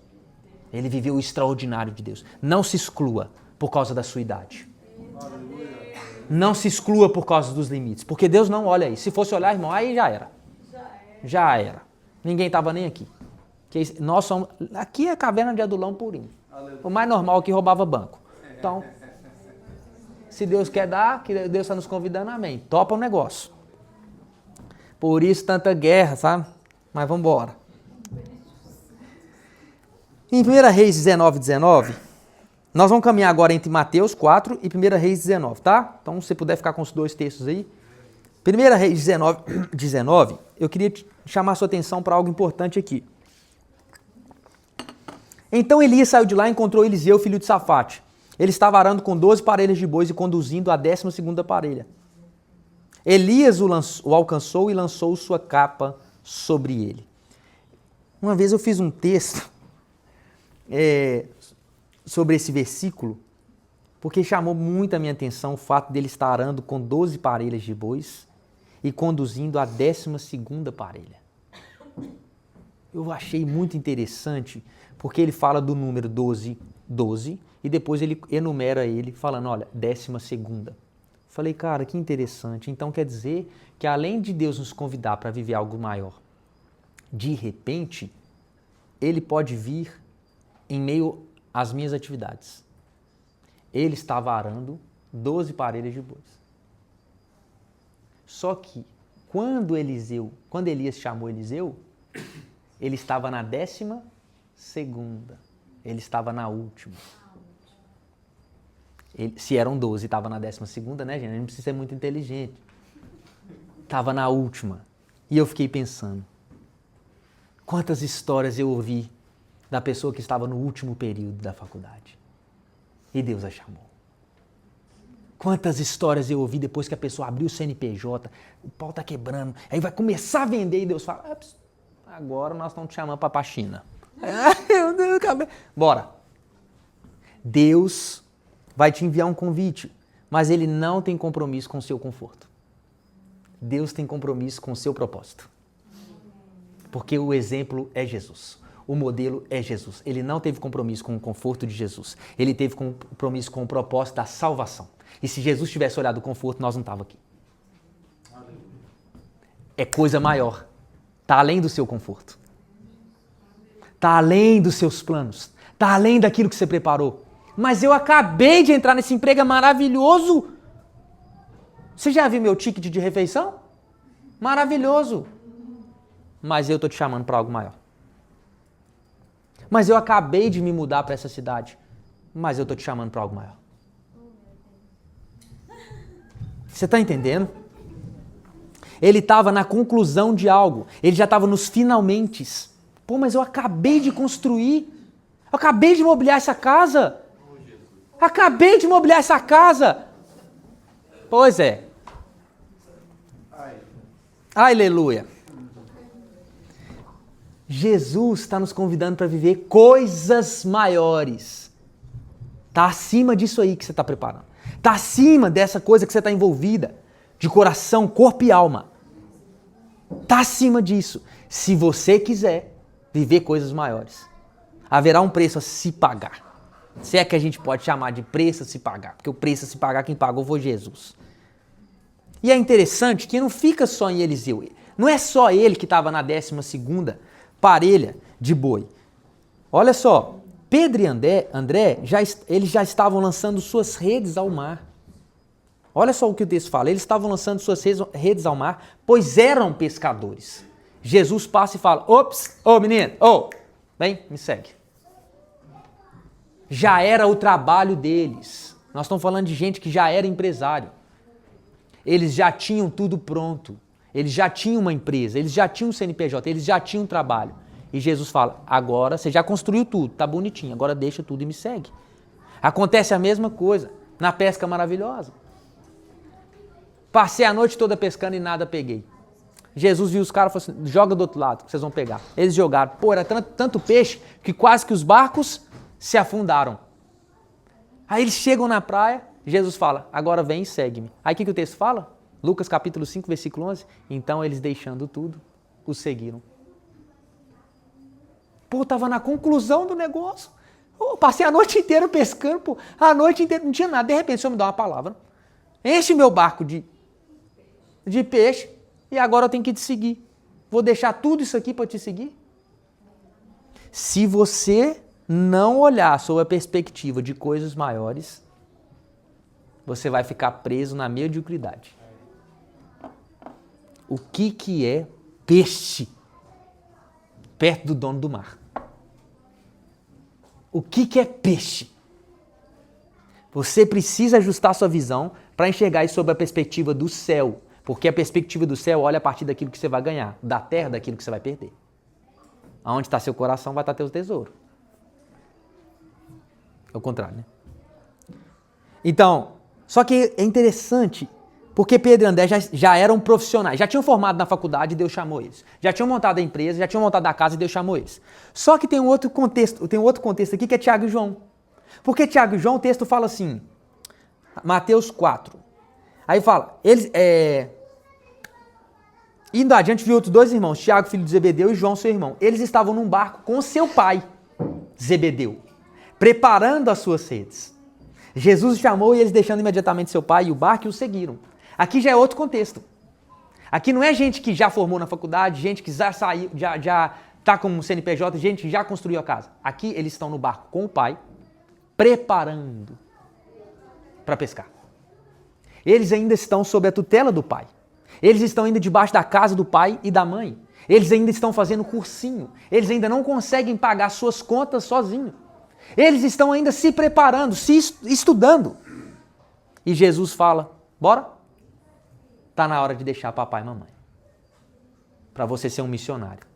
Ele viveu o extraordinário de Deus. Não se exclua por causa da sua idade. Não se exclua por causa dos limites. Porque Deus não olha aí. Se fosse olhar, irmão, aí já era. Já era. Ninguém estava nem aqui. Nós somos, aqui é a caverna de Adulão purinho. O mais normal é que roubava banco. Então, se Deus quer dar, que Deus está nos convidando, amém. Topa o negócio. Por isso tanta guerra, sabe? Mas vamos embora. Em 1 Reis 19, nós vamos caminhar agora entre Mateus 4 e 1 Reis 19, tá? Então, se você puder ficar com os 2 textos aí. 1 Reis 19, eu queria chamar a sua atenção para algo importante aqui. Então Elias saiu de lá e encontrou Eliseu, filho de Safate. Ele estava arando com 12 parelhas de bois e conduzindo a 12ª parelha. Elias o alcançou e lançou sua capa sobre ele. Uma vez eu fiz um texto sobre esse versículo, porque chamou muito a minha atenção o fato dele estar arando com 12 parelhas de bois e conduzindo a 12ª parelha. Eu achei muito interessante, porque ele fala do número 12, e depois ele enumera ele falando, olha, 12ª. Falei, cara, que interessante. Então quer dizer que além de Deus nos convidar para viver algo maior, de repente, ele pode vir em meio às minhas atividades. Ele estava arando 12 parelhas de bois. Só que quando Elias chamou Eliseu, ele estava na 12ª, ele estava na última. Se eram 12 e estava na 12ª, né, gente? A gente não precisa ser muito inteligente. Estava na última. E eu fiquei pensando, quantas histórias eu ouvi da pessoa que estava no último período da faculdade. E Deus a chamou. Quantas histórias eu ouvi depois que a pessoa abriu o CNPJ, o pau está quebrando, aí vai começar a vender e Deus fala, agora nós estamos te chamando para a China. Bora. Deus vai te enviar um convite, mas ele não tem compromisso com o seu conforto. Deus tem compromisso com o seu propósito. Porque o exemplo é Jesus. O modelo é Jesus. Ele não teve compromisso com o conforto de Jesus. Ele teve compromisso com o propósito da salvação. E se Jesus tivesse olhado o conforto, nós não estávamos aqui. É coisa maior. Está além do seu conforto. Está além dos seus planos. Está além daquilo que você preparou. Mas eu acabei de entrar nesse emprego maravilhoso. Você já viu meu ticket de refeição? Maravilhoso. Mas eu estou te chamando para algo maior. Mas eu acabei de me mudar para essa cidade. Mas eu estou te chamando para algo maior. Você está entendendo? Ele estava na conclusão de algo. Ele já estava nos finalmentes. Pô, mas eu acabei de construir. Eu acabei de mobiliar essa casa. Acabei de mobiliar essa casa. Pois é. Aleluia. Jesus está nos convidando para viver coisas maiores. Está acima disso aí que você está preparando. Está acima dessa coisa que você está envolvida, de coração, corpo e alma. Está acima disso. Se você quiser viver coisas maiores, haverá um preço a se pagar. Se é que a gente pode chamar de preço a se pagar. Porque o preço a se pagar, quem pagou foi Jesus. E é interessante que não fica só em Eliseu. Não é só ele que estava na 12ª parelha de boi. Olha só, Pedro e André, eles já estavam lançando suas redes ao mar. Olha só o que o texto fala. Eles estavam lançando suas redes ao mar, pois eram pescadores. Jesus passa e fala, ops, ô menino, vem, me segue. Já era o trabalho deles. Nós estamos falando de gente que já era empresário. Eles já tinham tudo pronto. Eles já tinham uma empresa, eles já tinham um CNPJ, eles já tinham um trabalho. E Jesus fala, agora você já construiu tudo, tá bonitinho, agora deixa tudo e me segue. Acontece a mesma coisa na pesca maravilhosa. Passei a noite toda pescando e nada peguei. Jesus viu os caras e falou assim, joga do outro lado que vocês vão pegar. Eles jogaram. Pô, era tanto peixe que quase que os barcos se afundaram. Aí eles chegam na praia, Jesus fala, agora vem e segue-me. Aí o que o texto fala? Lucas capítulo 5, versículo 11. Então eles deixando tudo, o seguiram. Pô, tava na conclusão do negócio. Passei a noite inteira pescando, pô. A noite inteira não tinha nada. De repente o Senhor me dá uma palavra. Enche meu barco de peixe e agora eu tenho que te seguir. Vou deixar tudo isso aqui para te seguir? Se você não olhar sob a perspectiva de coisas maiores, você vai ficar preso na mediocridade. O que é peixe perto do dono do mar? O que é peixe? Você precisa ajustar sua visão para enxergar isso sob a perspectiva do céu. Porque a perspectiva do céu olha a partir daquilo que você vai ganhar, da terra daquilo que você vai perder. Aonde está seu coração vai estar teu tesouro. É o contrário, né? Então, só que é interessante, porque Pedro e André já eram profissionais, já tinham formado na faculdade e Deus chamou eles. Já tinham montado a empresa, já tinham montado a casa e Deus chamou eles. Só que tem um outro contexto aqui que é Tiago e João. Porque Tiago e João, o texto fala assim, Mateus 4. Aí fala, indo adiante, viu outros 2 irmãos, Tiago, filho de Zebedeu, e João, seu irmão. Eles estavam num barco com seu pai, Zebedeu, preparando as suas redes. Jesus chamou e eles, deixando imediatamente seu pai e o barco, e o seguiram. Aqui já é outro contexto. Aqui não é gente que já formou na faculdade, gente que já saiu, já está como um CNPJ, gente que já construiu a casa. Aqui eles estão no barco com o pai, preparando para pescar. Eles ainda estão sob a tutela do pai. Eles estão ainda debaixo da casa do pai e da mãe. Eles ainda estão fazendo cursinho. Eles ainda não conseguem pagar suas contas sozinhos. Eles estão ainda se preparando, se estudando. E Jesus fala, bora? Está na hora de deixar papai e mamãe. Para você ser um missionário.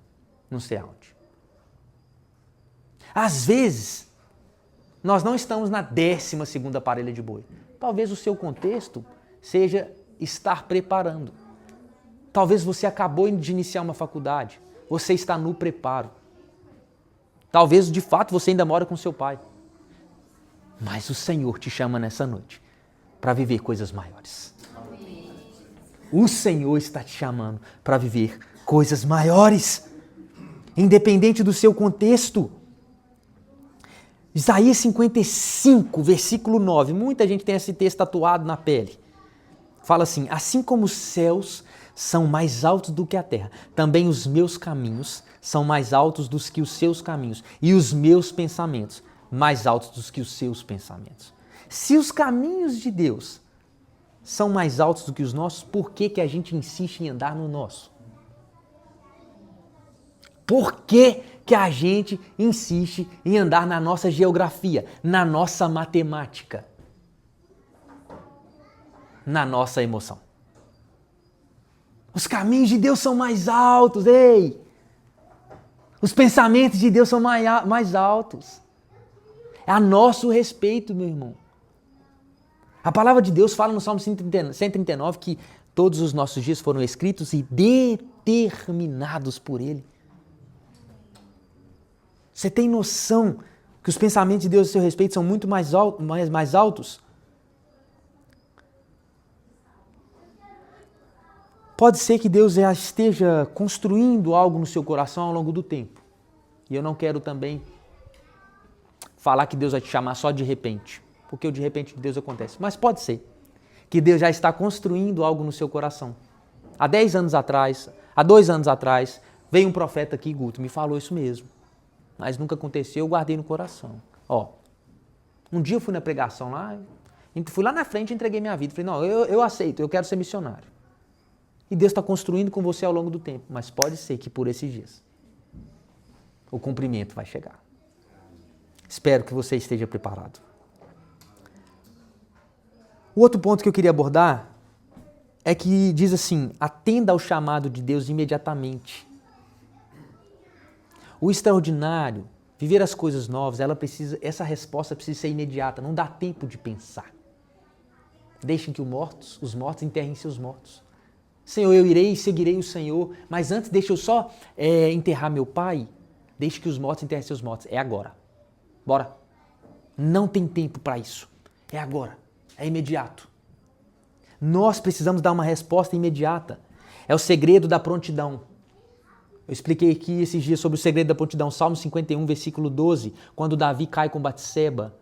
Não sei aonde. Às vezes, nós não estamos na 12ª parelha de boi. Talvez o seu contexto seja estar preparando. Talvez você acabou de iniciar uma faculdade. Você está no preparo. Talvez, de fato, você ainda mora com seu pai. Mas o Senhor te chama nessa noite para viver coisas maiores. O Senhor está te chamando para viver coisas maiores, independente do seu contexto. Isaías 55, versículo 9. Muita gente tem esse texto tatuado na pele. Fala assim, assim como os céus são mais altos do que a terra, também os meus caminhos são mais altos do que os seus caminhos, e os meus pensamentos mais altos do que os seus pensamentos. Se os caminhos de Deus são mais altos do que os nossos, por que a gente insiste em andar no nosso? Por que a gente insiste em andar na nossa geografia, na nossa matemática, na nossa emoção? Os caminhos de Deus são mais altos, ei! Os pensamentos de Deus são mais altos. É a nosso respeito, meu irmão. A palavra de Deus fala no Salmo 139 que Todos os nossos dias foram escritos e determinados por Ele. Você tem noção que os pensamentos de Deus a seu respeito são muito mais altos? Pode ser que Deus já esteja construindo algo no seu coração ao longo do tempo. E eu não quero também falar que Deus vai te chamar só de repente, porque o de repente de Deus acontece. Mas pode ser que Deus já está construindo algo no seu coração. Há 10 anos atrás, há 2 anos atrás, veio um profeta aqui, Guto, me falou isso mesmo. Mas nunca aconteceu, eu guardei no coração. Um dia eu fui na pregação lá, fui lá na frente e entreguei minha vida. Falei, não, eu aceito, eu quero ser missionário. E Deus está construindo com você ao longo do tempo, mas pode ser que por esses dias o cumprimento vai chegar. Espero que você esteja preparado. O outro ponto que eu queria abordar é que diz assim, atenda ao chamado de Deus imediatamente. O extraordinário, viver as coisas novas, essa resposta precisa ser imediata, não dá tempo de pensar. Deixem que os mortos enterrem seus mortos. Senhor, eu irei e seguirei o Senhor, mas antes deixa eu só enterrar meu pai. Deixe que os mortos enterrem seus mortos. É agora. Bora. Não tem tempo para isso. É agora. É imediato. Nós precisamos dar uma resposta imediata. É o segredo da prontidão. Eu expliquei aqui esses dias sobre o segredo da prontidão. Salmo 51, versículo 12. Quando Davi cai com Batseba,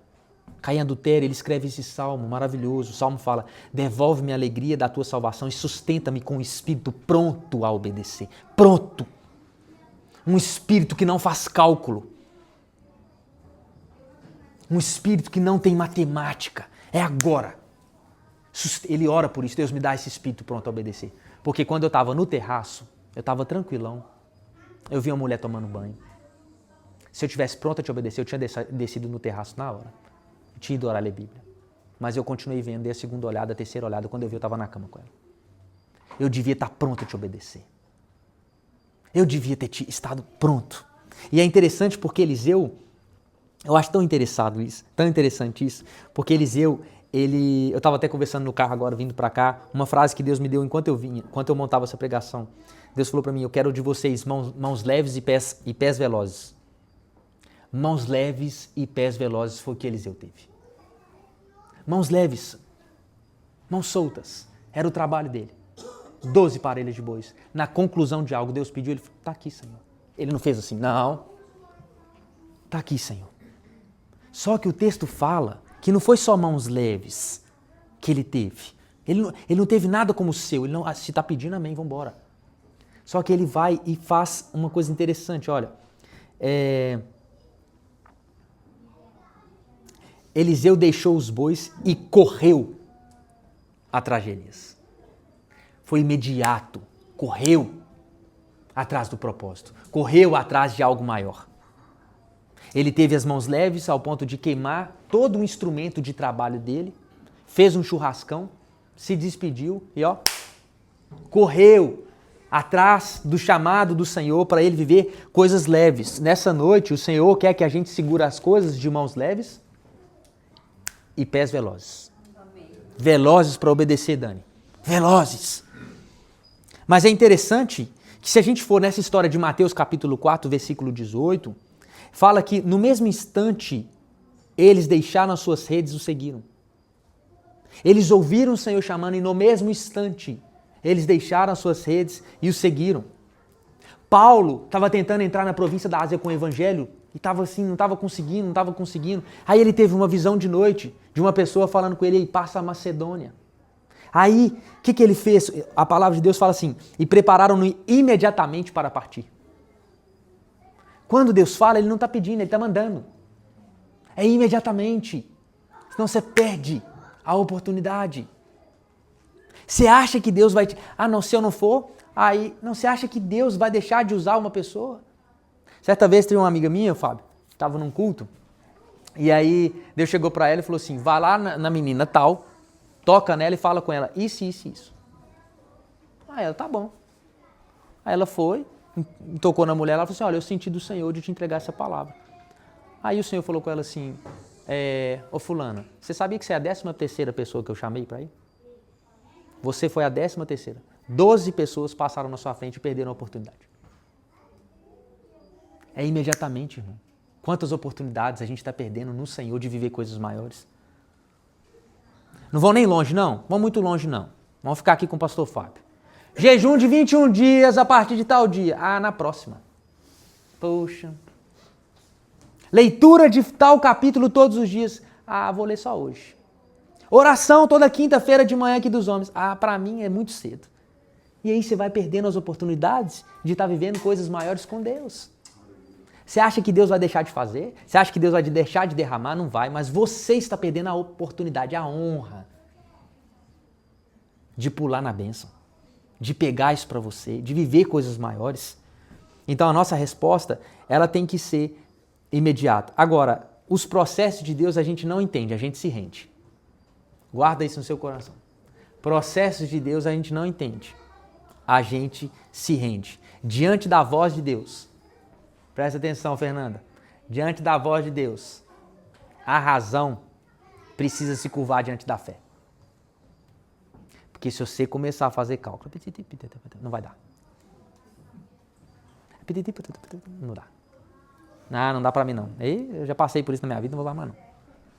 cai em adultério, ele escreve esse salmo maravilhoso. O salmo fala, devolve-me a alegria da tua salvação e sustenta-me com um espírito pronto a obedecer. Pronto. Um espírito que não faz cálculo. Um espírito que não tem matemática. É agora. Ele ora por isso. Deus me dá esse espírito pronto a obedecer. Porque quando eu estava no terraço, eu estava tranquilão. Eu vi uma mulher tomando banho. Se eu tivesse pronto a te obedecer, eu tinha descido no terraço na hora. Eu tinha ido orar ler Bíblia. Mas eu continuei vendo, dei a segunda olhada, a terceira olhada. Quando eu vi, eu estava na cama com ela. Eu devia estar pronto a te obedecer. Eu devia ter estado pronto. E é interessante porque Eliseu, eu acho tão interessante isso, porque Eliseu, eu estava até conversando no carro agora, vindo para cá, uma frase que Deus me deu enquanto eu montava essa pregação. Deus falou para mim, eu quero de vocês mãos leves e pés velozes. Mãos leves e pés velozes foi o que Eliseu teve. Mãos leves, mãos soltas, era o trabalho dele. 12 parelhas de bois. Na conclusão de algo, Deus pediu, ele falou, tá aqui, Senhor. Ele não fez assim, não. Tá aqui, Senhor. Só que o texto fala que não foi só mãos leves que ele teve. Ele não teve nada como o seu. Ele não, se está pedindo, amém, vamos embora. Só que ele vai e faz uma coisa interessante, olha. Eliseu deixou os bois e correu atrás de Elias. Foi imediato. Correu atrás do propósito. Correu atrás de algo maior. Ele teve as mãos leves ao ponto de queimar todo o instrumento de trabalho dele, fez um churrascão, se despediu e correu atrás do chamado do Senhor para ele viver coisas leves. Nessa noite, o Senhor quer que a gente segure as coisas de mãos leves e pés velozes. Amém. Velozes para obedecer, Dani. Velozes. Mas é interessante que se a gente for nessa história de Mateus capítulo 4, versículo 18, fala que no mesmo instante eles deixaram as suas redes e o seguiram. Eles ouviram o Senhor chamando e no mesmo instante eles deixaram as suas redes e o seguiram. Paulo estava tentando entrar na província da Ásia com o evangelho e estava assim, não estava conseguindo. Aí ele teve uma visão de noite de uma pessoa falando com ele, passa a Macedônia. Aí, o que ele fez? A palavra de Deus fala assim, e prepararam-no imediatamente para partir. Quando Deus fala, ele não está pedindo, ele está mandando. É imediatamente. Senão você perde a oportunidade. Você acha que Deus vai te... não, se eu não for, aí... Não, você acha que Deus vai deixar de usar uma pessoa? Certa vez tem uma amiga minha, Fábio, estava num culto, e aí Deus chegou para ela e falou assim, vai lá na menina tal, toca nela e fala com ela, isso. Aí ela, tá bom. Aí ela foi, tocou na mulher, ela falou assim, olha, eu senti do Senhor de te entregar essa palavra. Aí o Senhor falou com ela assim, ô fulana, você sabia que você é a 13ª pessoa que eu chamei para ir? Você foi a 13ª. 12 pessoas passaram na sua frente e perderam a oportunidade. É imediatamente, irmão. Quantas oportunidades a gente está perdendo no Senhor de viver coisas maiores. Não vão nem longe, não. Vão muito longe, não. Vamos ficar aqui com o pastor Fábio. Jejum de 21 dias a partir de tal dia. Ah, na próxima. Poxa. Leitura de tal capítulo todos os dias. Ah, vou ler só hoje. Oração toda quinta-feira de manhã aqui dos homens. Ah, para mim é muito cedo. E aí você vai perdendo as oportunidades de estar vivendo coisas maiores com Deus. Você acha que Deus vai deixar de fazer? Você acha que Deus vai deixar de derramar? Não vai, mas você está perdendo a oportunidade, a honra de pular na bênção, de pegar isso para você, de viver coisas maiores. Então a nossa resposta, ela tem que ser imediata. Agora, os processos de Deus a gente não entende, a gente se rende. Guarda isso no seu coração. Processos de Deus a gente não entende, a gente se rende. Diante da voz de Deus, presta atenção, Fernanda, diante da voz de Deus, a razão precisa se curvar diante da fé. Porque se você começar a fazer cálculo, não vai dar. Não dá. Não dá pra mim não. Eu já passei por isso na minha vida, não vou lá mais não.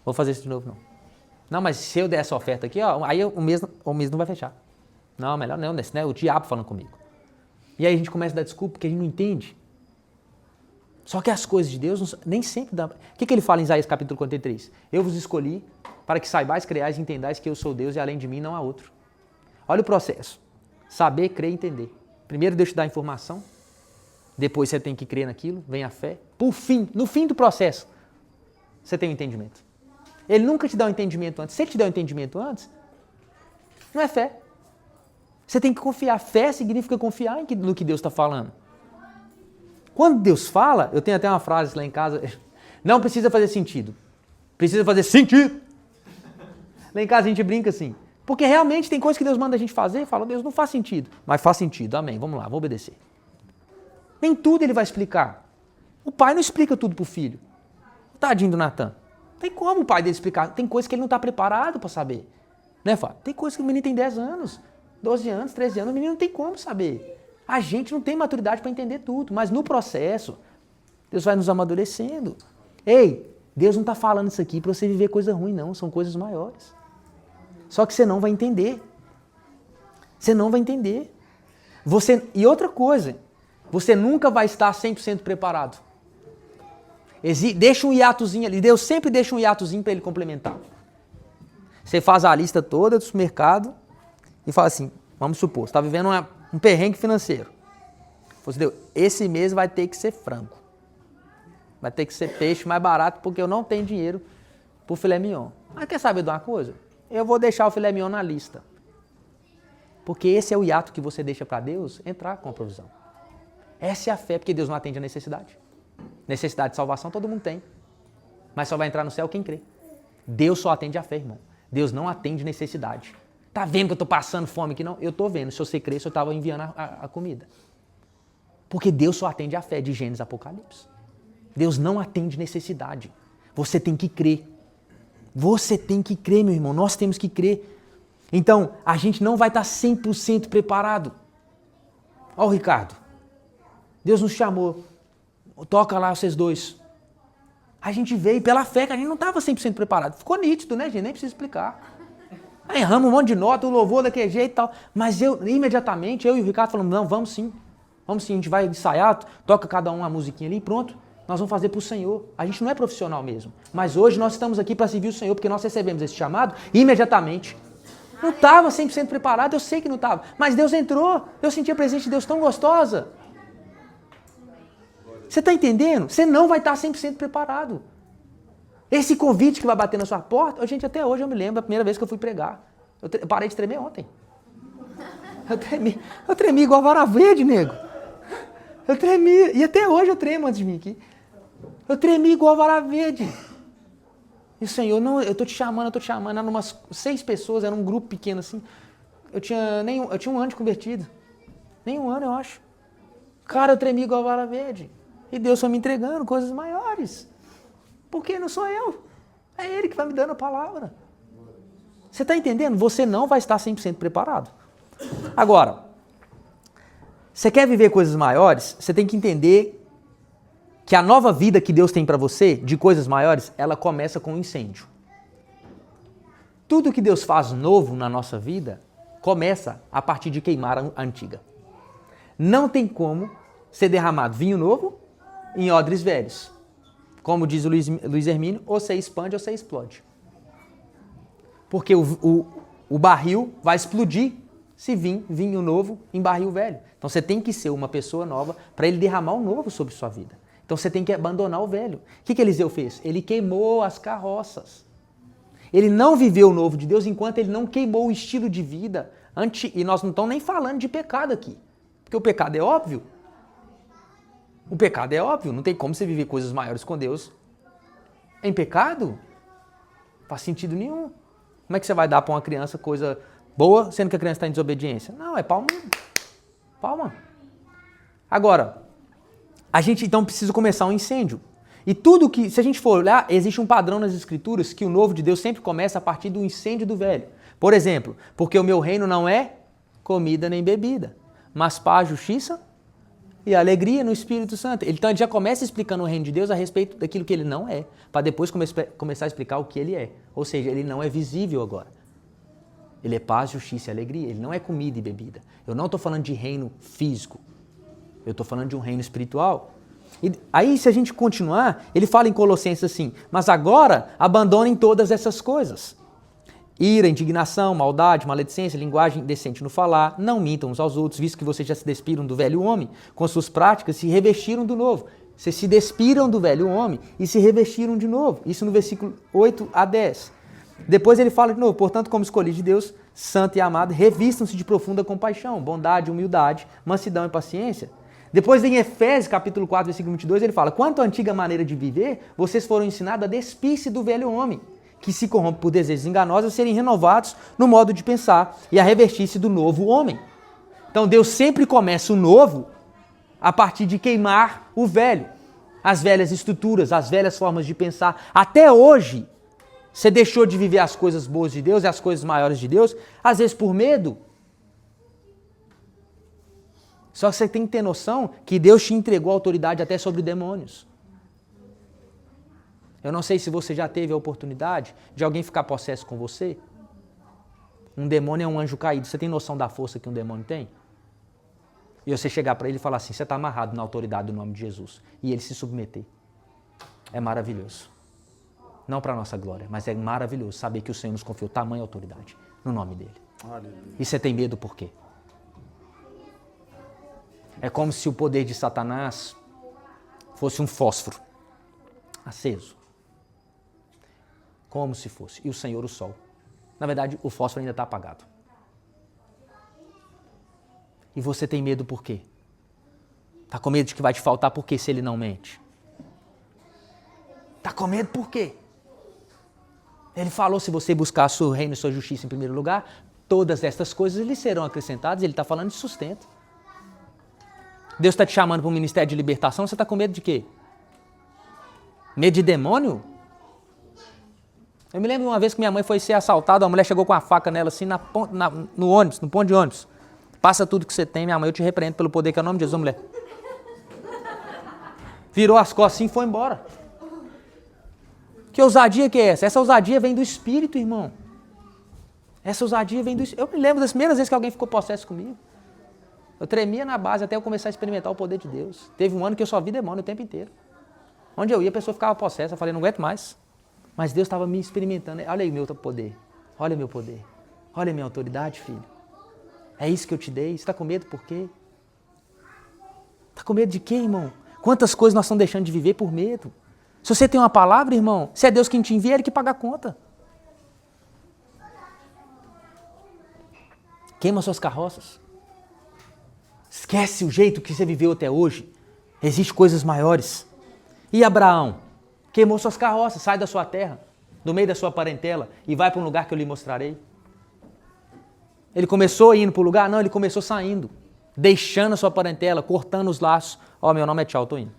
Vou fazer isso de novo não. Não, mas se eu der essa oferta aqui, ó, aí o mês não vai fechar. Não, melhor não, né? É o diabo falando comigo. E aí a gente começa a dar desculpa porque a gente não entende. Só que as coisas de Deus nem sempre dá. O que ele fala em Isaías capítulo 43? Eu vos escolhi para que saibais, creais e entendais que eu sou Deus e além de mim não há outro. Olha o processo. Saber, crer e entender. Primeiro Deus te dá a informação, depois você tem que crer naquilo, vem a fé. Por fim, no fim do processo, você tem o entendimento. Ele nunca te dá o entendimento antes. Se ele te der o entendimento antes, não é fé. Você tem que confiar. Fé significa confiar no que Deus está falando. Quando Deus fala, eu tenho até uma frase lá em casa, não precisa fazer sentido, precisa fazer sentido. Lá em casa a gente brinca assim, porque realmente tem coisas que Deus manda a gente fazer e fala, Deus, não faz sentido, mas faz sentido, amém, vamos lá, vou obedecer. Nem tudo ele vai explicar. O pai não explica tudo para o filho. Tadinho do Natan. Tem como o pai dele explicar, tem coisas que ele não está preparado para saber. Né, Fábio? Tem coisas que o menino tem 10 anos, 12 anos, 13 anos, o menino não tem como saber. A gente não tem maturidade para entender tudo, mas no processo, Deus vai nos amadurecendo. Ei, Deus não está falando isso aqui para você viver coisa ruim, não, são coisas maiores. Só que você não vai entender. Você não vai entender. E outra coisa, você nunca vai estar 100% preparado. Deixa um hiatozinho ali, Deus sempre deixa um hiatozinho para ele complementar. Você faz a lista toda do supermercado e fala assim, vamos supor, você está vivendo um perrengue financeiro. Você deu, esse mês vai ter que ser frango. Vai ter que ser peixe mais barato porque eu não tenho dinheiro para o filé mignon. Mas quer saber de uma coisa? Eu vou deixar o filé mignon na lista. Porque esse é o hiato que você deixa para Deus entrar com a provisão. Essa é a fé, porque Deus não atende a necessidade. Necessidade de salvação todo mundo tem. Mas só vai entrar no céu quem crê. Deus só atende a fé, irmão. Deus não atende necessidade. Tá vendo que eu tô passando fome aqui? Não, eu tô vendo. Se você cresce, eu tava enviando a comida. Porque Deus só atende a fé de Gênesis e Apocalipse. Deus não atende necessidade. Você tem que crer. Você tem que crer, meu irmão. Nós temos que crer. Então, a gente não vai estar 100% preparado. Ó o Ricardo. Deus nos chamou. Toca lá vocês dois. A gente veio pela fé, que a gente não estava 100% preparado. Ficou nítido, né, gente? Nem precisa explicar. Aí erramos um monte de nota, o louvor daquele jeito e tal. Mas imediatamente, eu e o Ricardo falamos, não, vamos sim. Vamos sim, a gente vai ensaiar, toca cada um uma musiquinha ali e pronto. Nós vamos fazer para o Senhor. A gente não é profissional mesmo. Mas hoje nós estamos aqui para servir o Senhor, porque nós recebemos esse chamado imediatamente. Não estava 100% preparado, eu sei que não estava. Mas Deus entrou, eu senti a presença de Deus tão gostosa. Você está entendendo? Você não vai estar 100% preparado. Esse convite que vai bater na sua porta, gente, até hoje eu me lembro, a primeira vez que eu fui pregar. Eu parei de tremer ontem. Eu tremi igual vara verde, nego. Eu tremi, e até hoje eu tremo antes de vir aqui. Eu tremi igual vara verde. E o Senhor, não, eu tô te chamando, eram umas 6 pessoas, era um grupo pequeno assim. Eu tinha um ano de convertido. Nem um ano, eu acho. Cara, eu tremi igual vara verde. E Deus foi me entregando coisas maiores. Porque não sou eu. É Ele que vai me dando a palavra. Você está entendendo? Você não vai estar 100% preparado. Agora, você quer viver coisas maiores? Você tem que entender que a nova vida que Deus tem para você, de coisas maiores, ela começa com um incêndio. Tudo que Deus faz novo na nossa vida começa a partir de queimar a antiga. Não tem como ser derramado vinho novo em odres velhos. Como diz o Luiz Hermínio, ou você expande ou você explode. Porque o barril vai explodir se vir vinho novo em barril velho. Então você tem que ser uma pessoa nova para ele derramar o novo sobre sua vida. Então você tem que abandonar o velho. O que Eliseu fez? Ele queimou as carroças. Ele não viveu o novo de Deus enquanto ele não queimou o estilo de vida. E nós não estamos nem falando de pecado aqui. Porque o pecado é óbvio. O pecado é óbvio. Não tem como você viver coisas maiores com Deus em pecado. Não faz sentido nenhum. Como é que você vai dar para uma criança coisa boa, sendo que a criança está em desobediência? Não, é palma. Palma. Agora, a gente então precisa começar um incêndio. E tudo que, se a gente for olhar, existe um padrão nas Escrituras que o novo de Deus sempre começa a partir do incêndio do velho. Por exemplo, porque o meu reino não é comida nem bebida, mas paz, justiça e alegria no Espírito Santo. Então ele já começa explicando o reino de Deus a respeito daquilo que ele não é, para depois começar a explicar o que ele é. Ou seja, ele não é visível agora. Ele é paz, justiça e alegria. Ele não é comida e bebida. Eu não estou falando de reino físico. Eu estou falando de um reino espiritual. E aí, se a gente continuar, ele fala em Colossenses assim, mas agora abandonem todas essas coisas. Ira, indignação, maldade, maledicência, linguagem indecente no falar, não mintam uns aos outros, visto que vocês já se despiram do velho homem, com suas práticas se revestiram do novo. Vocês se despiram do velho homem e se revestiram de novo. Isso no versículo 8 a 10. Depois ele fala de novo, portanto, como escolhidos de Deus, santo e amado, revistam-se de profunda compaixão, bondade, humildade, mansidão e paciência. Depois em Efésios, capítulo 4, versículo 22, ele fala, quanto à antiga maneira de viver, vocês foram ensinados a despir-se do velho homem, que se corrompe por desejos enganosos, a serem renovados no modo de pensar e a revestir-se do novo homem. Então Deus sempre começa o novo a partir de queimar o velho, as velhas estruturas, as velhas formas de pensar. Até hoje, você deixou de viver as coisas boas de Deus e as coisas maiores de Deus, às vezes por medo. Só que você tem que ter noção que Deus te entregou autoridade até sobre demônios. Eu não sei se você já teve a oportunidade de alguém ficar possesso com você. Um demônio é um anjo caído. Você tem noção da força que um demônio tem? E você chegar para ele e falar assim, você está amarrado na autoridade do nome de Jesus. E ele se submeter. É maravilhoso. Não para a nossa glória, mas é maravilhoso saber que o Senhor nos confiou tamanha autoridade no nome dele. Aleluia. E você tem medo por quê? É como se o poder de Satanás fosse um fósforo aceso. Como se fosse. E o Senhor o sol. Na verdade, o fósforo ainda está apagado. E você tem medo por quê? Está com medo de que vai te faltar por quê se ele não mente? Está com medo por quê? Ele falou, se você buscar o reino e sua justiça em primeiro lugar, todas estas coisas lhe serão acrescentadas. Ele está falando de sustento. Deus está te chamando para um ministério de libertação, você está com medo de quê? Medo de demônio? Eu me lembro de uma vez que minha mãe foi ser assaltada, a mulher chegou com a faca nela assim no ônibus, no ponto de ônibus. Passa tudo que você tem, minha mãe, eu te repreendo pelo poder que é o nome de Jesus, mulher. Virou as costas assim e foi embora. Que ousadia que é essa? Essa ousadia vem do Espírito, irmão. Essa ousadia vem do Espírito. Eu me lembro das primeiras vezes que alguém ficou possesso comigo. Eu tremia na base até eu começar a experimentar o poder de Deus. Teve um ano que eu só vi demônio o tempo inteiro. Onde eu ia, a pessoa ficava possessa. Eu falei, não aguento mais. Mas Deus estava me experimentando. Olha aí meu poder. Olha meu poder. Olha minha autoridade, filho. É isso que eu te dei. Você está com medo por quê? Está com medo de quê, irmão? Quantas coisas nós estamos deixando de viver por medo? Se você tem uma palavra, irmão, se é Deus quem te envia, é Ele que paga a conta. Queima suas carroças. Esquece o jeito que você viveu até hoje. Existem coisas maiores. E Abraão? Queimou suas carroças, sai da sua terra, do meio da sua parentela e vai para um lugar que eu lhe mostrarei. Ele começou indo para o lugar? Não, ele começou saindo. Deixando a sua parentela, cortando os laços. Ó, meu nome é tchau, tô indo.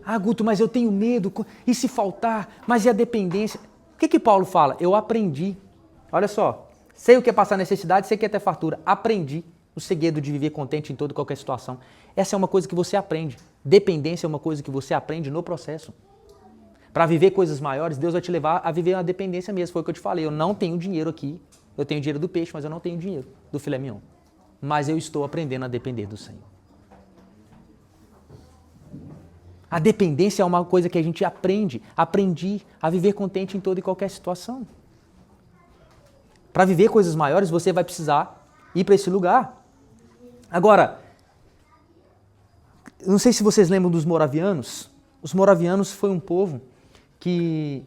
Ah, Guto, mas eu tenho medo. E se faltar? Mas e a dependência? O que Paulo fala? Eu aprendi. Olha só. Sei o que é passar necessidade, sei o que é ter fartura. Aprendi o segredo de viver contente em toda e qualquer situação. Essa é uma coisa que você aprende. Dependência é uma coisa que você aprende no processo. Para viver coisas maiores, Deus vai te levar a viver uma dependência mesmo. Foi o que eu te falei. Eu não tenho dinheiro aqui. Eu tenho dinheiro do peixe, mas eu não tenho dinheiro do filé mignon. Mas eu estou aprendendo a depender do Senhor. A dependência é uma coisa que a gente aprende. Aprendi a viver contente em toda e qualquer situação. Para viver coisas maiores, você vai precisar ir para esse lugar. Agora, não sei se vocês lembram dos moravianos. Os moravianos foi um povo que...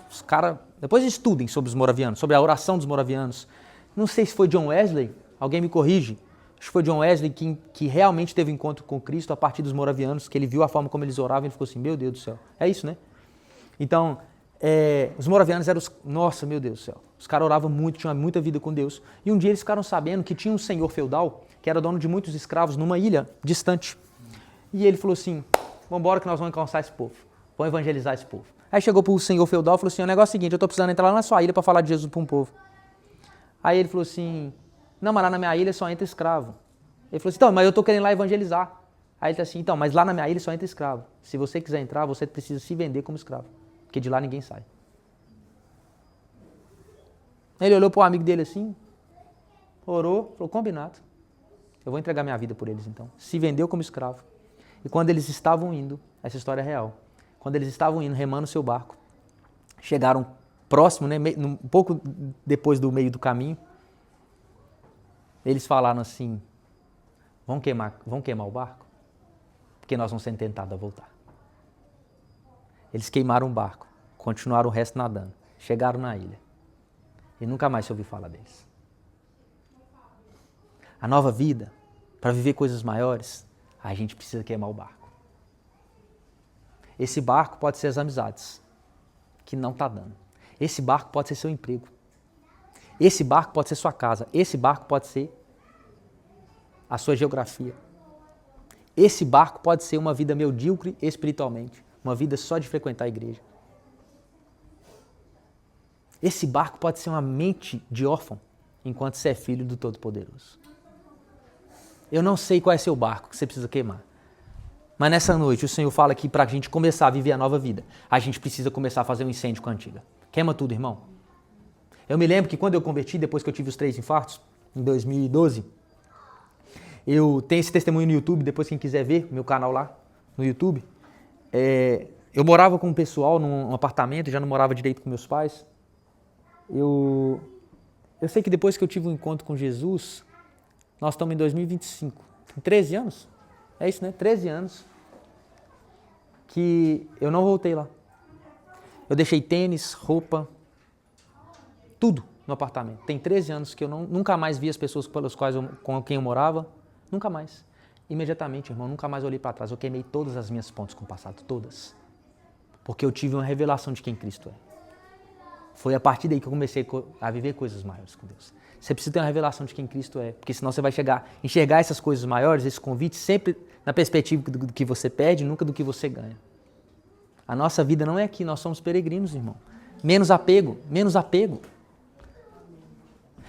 os caras... Depois estudem sobre os moravianos, sobre a oração dos moravianos. Não sei se foi John Wesley, alguém me corrige. Acho que foi John Wesley que realmente teve um encontro com Cristo a partir dos moravianos, que ele viu a forma como eles oravam e ele ficou assim, meu Deus do céu. É isso, né? Então, os moravianos eram os... Nossa, meu Deus do céu. Os caras oravam muito, tinham muita vida com Deus. E um dia eles ficaram sabendo que tinha um senhor feudal, que era dono de muitos escravos, numa ilha distante. E ele falou assim, vamos embora que nós vamos alcançar esse povo. Vamos evangelizar esse povo. Aí chegou para o senhor feudal e falou assim, o negócio é o seguinte, eu estou precisando entrar lá na sua ilha para falar de Jesus para um povo. Aí ele falou assim, não, mas lá na minha ilha só entra escravo. Ele falou assim, então, mas eu estou querendo lá evangelizar. Aí ele disse assim, então, mas lá na minha ilha só entra escravo. Se você quiser entrar, você precisa se vender como escravo. Porque de lá ninguém sai. Ele olhou para o amigo dele assim, orou, falou, combinado. Eu vou entregar minha vida por eles então. Se vendeu como escravo. E quando eles estavam indo, essa história é real, quando eles estavam indo, remando o seu barco, chegaram próximo, né, um pouco depois do meio do caminho, eles falaram assim, vão queimar o barco? Porque nós vamos ser tentados a voltar. Eles queimaram o barco, continuaram o resto nadando, chegaram na ilha e nunca mais se ouviu falar deles. A nova vida, para viver coisas maiores, a gente precisa queimar o barco. Esse barco pode ser as amizades, que não está dando. Esse barco pode ser seu emprego. Esse barco pode ser sua casa. Esse barco pode ser a sua geografia. Esse barco pode ser uma vida medíocre espiritualmente, uma vida só de frequentar a igreja. Esse barco pode ser uma mente de órfão, enquanto você é filho do Todo-Poderoso. Eu não sei qual é seu barco que você precisa queimar. Mas nessa noite o Senhor fala que para a gente começar a viver a nova vida, a gente precisa começar a fazer um incêndio com a antiga. Queima tudo, irmão. Eu me lembro que quando eu converti, depois que eu tive os 3 infartos, em 2012, eu tenho esse testemunho no YouTube, depois quem quiser ver, meu canal lá no YouTube. Eu morava com um pessoal num apartamento, já não morava direito com meus pais. Eu sei que depois que eu tive um encontro com Jesus, nós estamos em 2025, em 13 anos, é isso, né? 13 anos que eu não voltei lá. Eu deixei tênis, roupa, tudo no apartamento. Tem 13 anos que eu nunca mais vi as pessoas com quem eu morava, nunca mais. Imediatamente, irmão, nunca mais olhei para trás. Eu queimei todas as minhas pontes com o passado, todas. Porque eu tive uma revelação de quem Cristo é. Foi a partir daí que eu comecei a viver coisas maiores com Deus. Você precisa ter uma revelação de quem Cristo é, porque senão você vai enxergar essas coisas maiores, esses convites, sempre na perspectiva do que você pede, nunca do que você ganha. A nossa vida não é aqui, nós somos peregrinos, irmão. Menos apego, menos apego.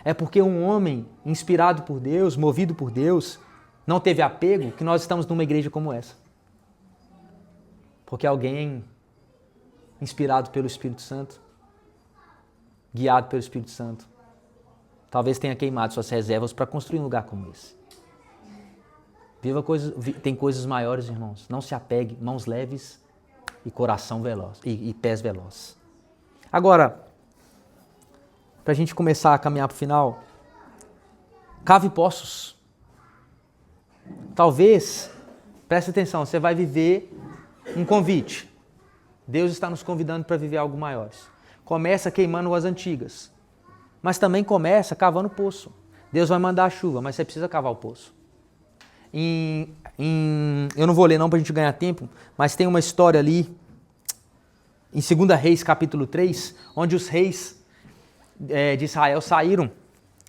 É porque um homem inspirado por Deus, movido por Deus, não teve apego, que nós estamos numa igreja como essa. Porque alguém inspirado pelo Espírito Santo, guiado pelo Espírito Santo, talvez tenha queimado suas reservas para construir um lugar como esse. Tem coisas maiores, irmãos. Não se apegue, mãos leves e coração veloz, e pés velozes. Agora, para a gente começar a caminhar para o final, cave poços. Talvez, preste atenção, você vai viver um convite. Deus está nos convidando para viver algo maior. Começa queimando as antigas, mas também começa cavando poço. Deus vai mandar a chuva, mas você precisa cavar o poço. Eu não vou ler não para a gente ganhar tempo, mas tem uma história ali, em 2 Reis, capítulo 3, onde os reis de Israel saíram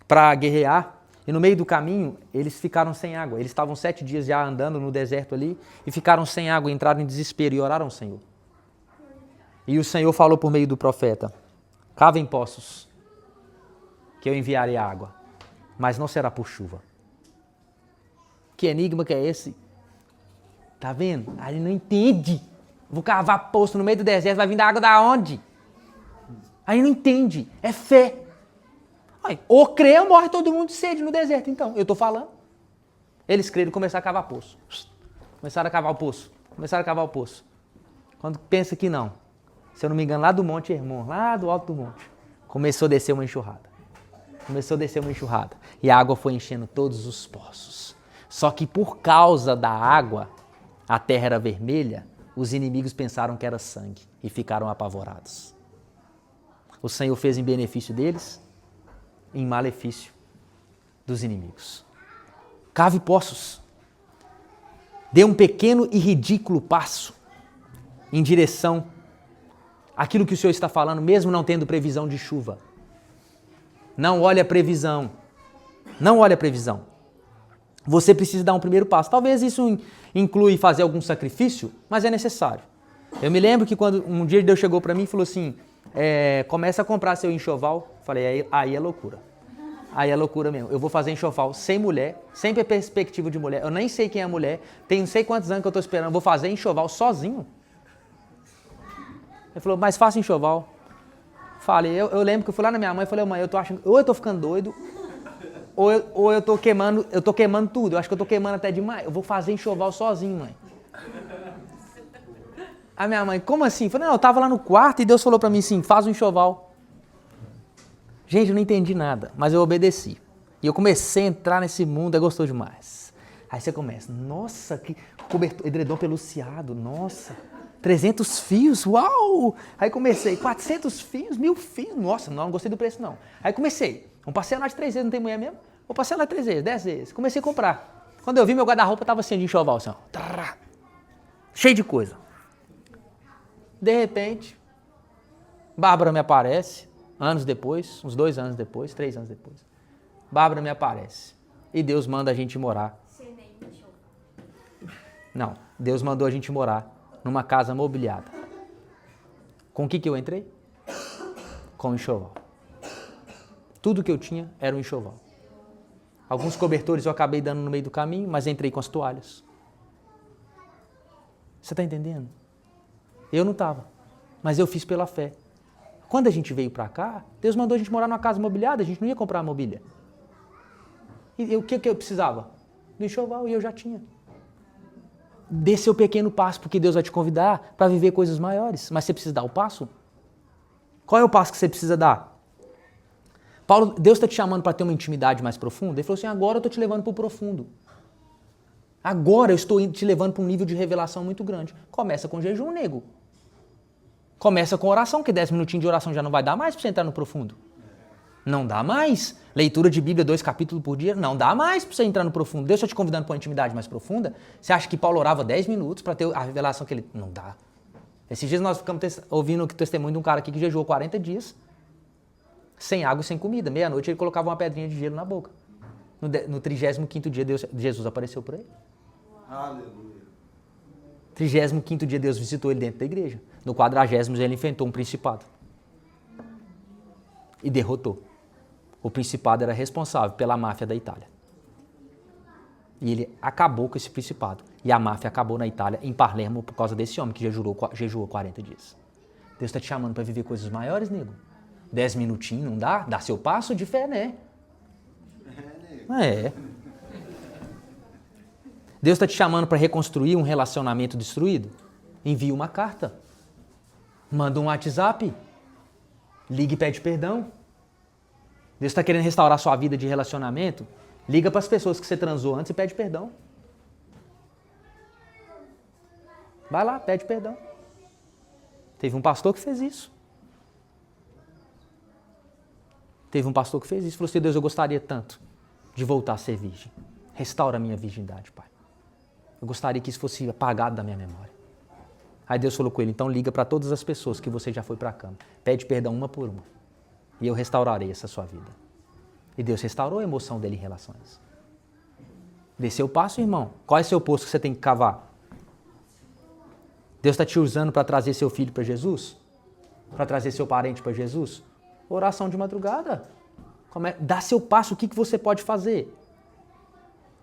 para guerrear E no meio do caminho, eles ficaram sem água. Eles estavam 7 dias já andando no deserto ali e ficaram sem água, entraram em desespero e oraram ao Senhor. E o Senhor falou por meio do profeta: cavem poços, que eu enviarei água, mas não será por chuva. Que enigma que é esse? Tá vendo? Aí não entende. Vou cavar poço no meio do deserto, vai vir da água da onde? Aí não entende. É fé. Ou crê ou morre todo mundo de sede no deserto. Então, eu estou falando. Eles creram e começaram a cavar poço. Começaram a cavar o poço. Começaram a cavar o poço. Quando pensa que não, se eu não me engano, lá do Monte Hermon, lá do alto do monte, começou a descer uma enxurrada. Começou a descer uma enxurrada. E a água foi enchendo todos os poços. Só que por causa da água, a terra era vermelha, os inimigos pensaram que era sangue e ficaram apavorados. O Senhor fez em benefício deles, em malefício dos inimigos. Cave poços. Dê um pequeno e ridículo passo em direção àquilo que o Senhor está falando, mesmo não tendo previsão de chuva. Não olhe a previsão. Não olhe a previsão. Você precisa dar um primeiro passo. Talvez isso inclui fazer algum sacrifício, mas é necessário. Eu me lembro que quando um dia Deus chegou para mim e falou assim, começa a comprar seu enxoval. Falei, aí é loucura. Aí é loucura mesmo. Eu vou fazer enxoval sem mulher, sem perspectiva de mulher. Eu nem sei quem é a mulher. Tem não sei quantos anos que eu estou esperando. Vou fazer enxoval sozinho. Ele falou, mas faça enxoval. Falei, eu lembro que eu fui lá na minha mãe e falei, mãe, eu tô achando, ou eu tô ficando doido, ou eu tô queimando tudo. Eu acho que eu tô queimando até demais. Eu vou fazer enxoval sozinho, mãe. A minha mãe, como assim? Eu falei, não, eu tava lá no quarto e Deus falou pra mim assim, faz um enxoval. Gente, eu não entendi nada, mas eu obedeci. E eu comecei a entrar nesse mundo, é gostoso demais. Aí você começa, nossa, que cobertor, edredom peluciado, nossa, 300 fios, uau! Aí comecei, 400 fios, 1000 fios, nossa, não gostei do preço não. Aí comecei, vamos parcelar de 3 vezes, não tem mulher mesmo? Vou parcelar de 3 vezes, 10 vezes. Comecei a comprar. Quando eu vi, meu guarda-roupa tava assim de enxoval, assim, ó, cheio de coisa. De repente, Bárbara me aparece, anos depois, uns 2 anos depois, 3 anos depois. Bárbara me aparece. E Deus manda a gente morar. Não, Deus mandou a gente morar numa casa mobiliada. Com o que eu entrei? Com o enxoval. Tudo que eu tinha era um enxoval. Alguns cobertores eu acabei dando no meio do caminho, mas entrei com as toalhas. Você está entendendo? Eu não estava, mas eu fiz pela fé. Quando a gente veio para cá, Deus mandou a gente morar numa casa mobiliada, a gente não ia comprar mobília. E o que eu precisava? Do enxoval, e eu já tinha. Dê seu pequeno passo, porque Deus vai te convidar para viver coisas maiores. Mas você precisa dar o passo? Qual é o passo que você precisa dar? Deus está te chamando para ter uma intimidade mais profunda? Ele falou assim, agora eu estou te levando para o profundo. Agora eu estou te levando para um nível de revelação muito grande. Começa com jejum, nego. Começa com oração, que 10 minutinhos de oração já não vai dar mais para você entrar no profundo. Não dá mais. Leitura de Bíblia, 2 capítulos por dia, não dá mais para você entrar no profundo. Deus está te convidando para uma intimidade mais profunda. Você acha que Paulo orava 10 minutos para ter a revelação que ele... Não dá. Esses dias nós ficamos ouvindo o testemunho de um cara aqui que jejuou 40 dias, sem água e sem comida. Meia-noite ele colocava uma pedrinha de gelo na boca. No 35º dia Jesus apareceu para ele. Aleluia. 35º dia Deus visitou ele dentro da igreja. No 40º ele enfrentou um principado. E derrotou. O principado era responsável pela máfia da Itália. E ele acabou com esse principado. E a máfia acabou na Itália, em Palermo, por causa desse homem que jejuou 40 dias. Deus está te chamando para viver coisas maiores, nego. 10 minutinhos, não dá? Dá seu passo de fé, né? É. Deus está te chamando para reconstruir um relacionamento destruído? Envie uma carta. Manda um WhatsApp. Ligue e pede perdão. Deus está querendo restaurar sua vida de relacionamento? Liga para as pessoas que você transou antes e pede perdão. Vai lá, pede perdão. Teve um pastor que fez isso. Falou assim, Deus, eu gostaria tanto de voltar a ser virgem. Restaura a minha virgindade, Pai. Eu gostaria que isso fosse apagado da minha memória. Aí Deus falou com ele, então liga para todas as pessoas que você já foi para a cama. Pede perdão uma por uma. E eu restaurarei essa sua vida. E Deus restaurou a emoção dele em relação a isso. Desceu o passo, irmão. Qual é o seu poço que você tem que cavar? Deus está te usando para trazer seu filho para Jesus? Para trazer seu parente para Jesus? Oração de madrugada. Dá seu passo, o que você pode fazer?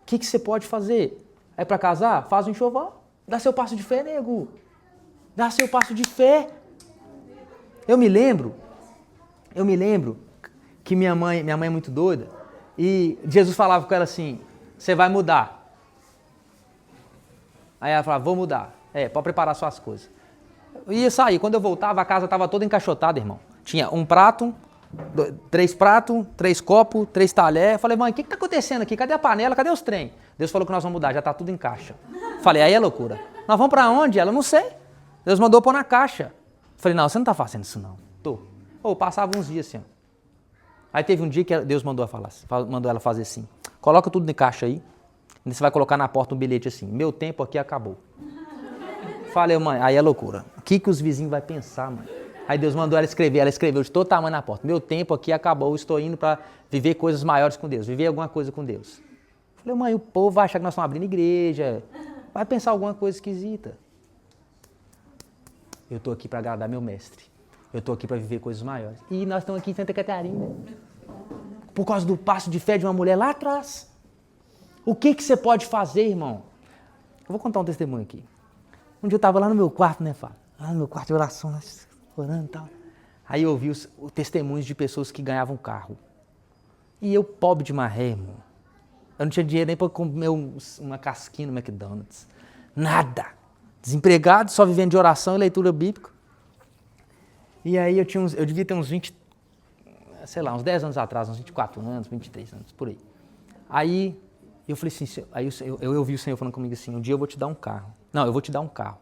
O que você pode fazer? É para casar? Faz um enxoval. Dá seu passo de fé, nego. Dá seu passo de fé. Eu me lembro que minha mãe é muito doida e Jesus falava com ela assim, você vai mudar. Aí ela falava, vou mudar. Pode preparar suas coisas. Eu ia sair, quando eu voltava a casa estava toda encaixotada, irmão. Tinha um prato, 3 pratos, 3 copos, 3 talheres. Eu falei, mãe, o que está acontecendo aqui? Cadê a panela? Cadê os trem? Deus falou que nós vamos mudar, já está tudo em caixa. Falei, aí é loucura. Nós vamos para onde? Ela, não sei. Deus mandou pôr na caixa. Falei, não, você não está fazendo isso não. Tô. Passava uns dias assim, ó. Aí teve um dia que Deus mandou ela fazer assim, coloca tudo em caixa aí, e você vai colocar na porta um bilhete assim, meu tempo aqui acabou. Falei, mãe, aí é loucura. O que os vizinhos vão pensar, mãe? Aí Deus mandou ela escreveu de todo tamanho na porta, meu tempo aqui acabou, estou indo para viver coisas maiores com Deus, viver alguma coisa com Deus. Falei, mãe, o povo vai achar que nós estamos abrindo igreja, vai pensar alguma coisa esquisita. Eu estou aqui para agradar meu mestre. Eu estou aqui para viver coisas maiores. E nós estamos aqui em Santa Catarina. Por causa do passo de fé de uma mulher lá atrás. O que você pode fazer, irmão? Eu vou contar um testemunho aqui. Um dia eu estava lá no meu quarto, né, Fábio? Lá no meu quarto de oração, orando e tal. Aí eu ouvi os testemunhos de pessoas que ganhavam carro. E eu, pobre de maré, irmão. Eu não tinha dinheiro nem para comer uma casquinha no McDonald's. Nada. Desempregado, só vivendo de oração e leitura bíblica. E aí eu devia ter uns 20, sei lá, uns 10 anos atrás, uns 24 anos, 23 anos, por aí. Aí eu falei assim, eu ouvi o Senhor falando comigo assim, um dia eu vou te dar um carro. Não, eu vou te dar um carro.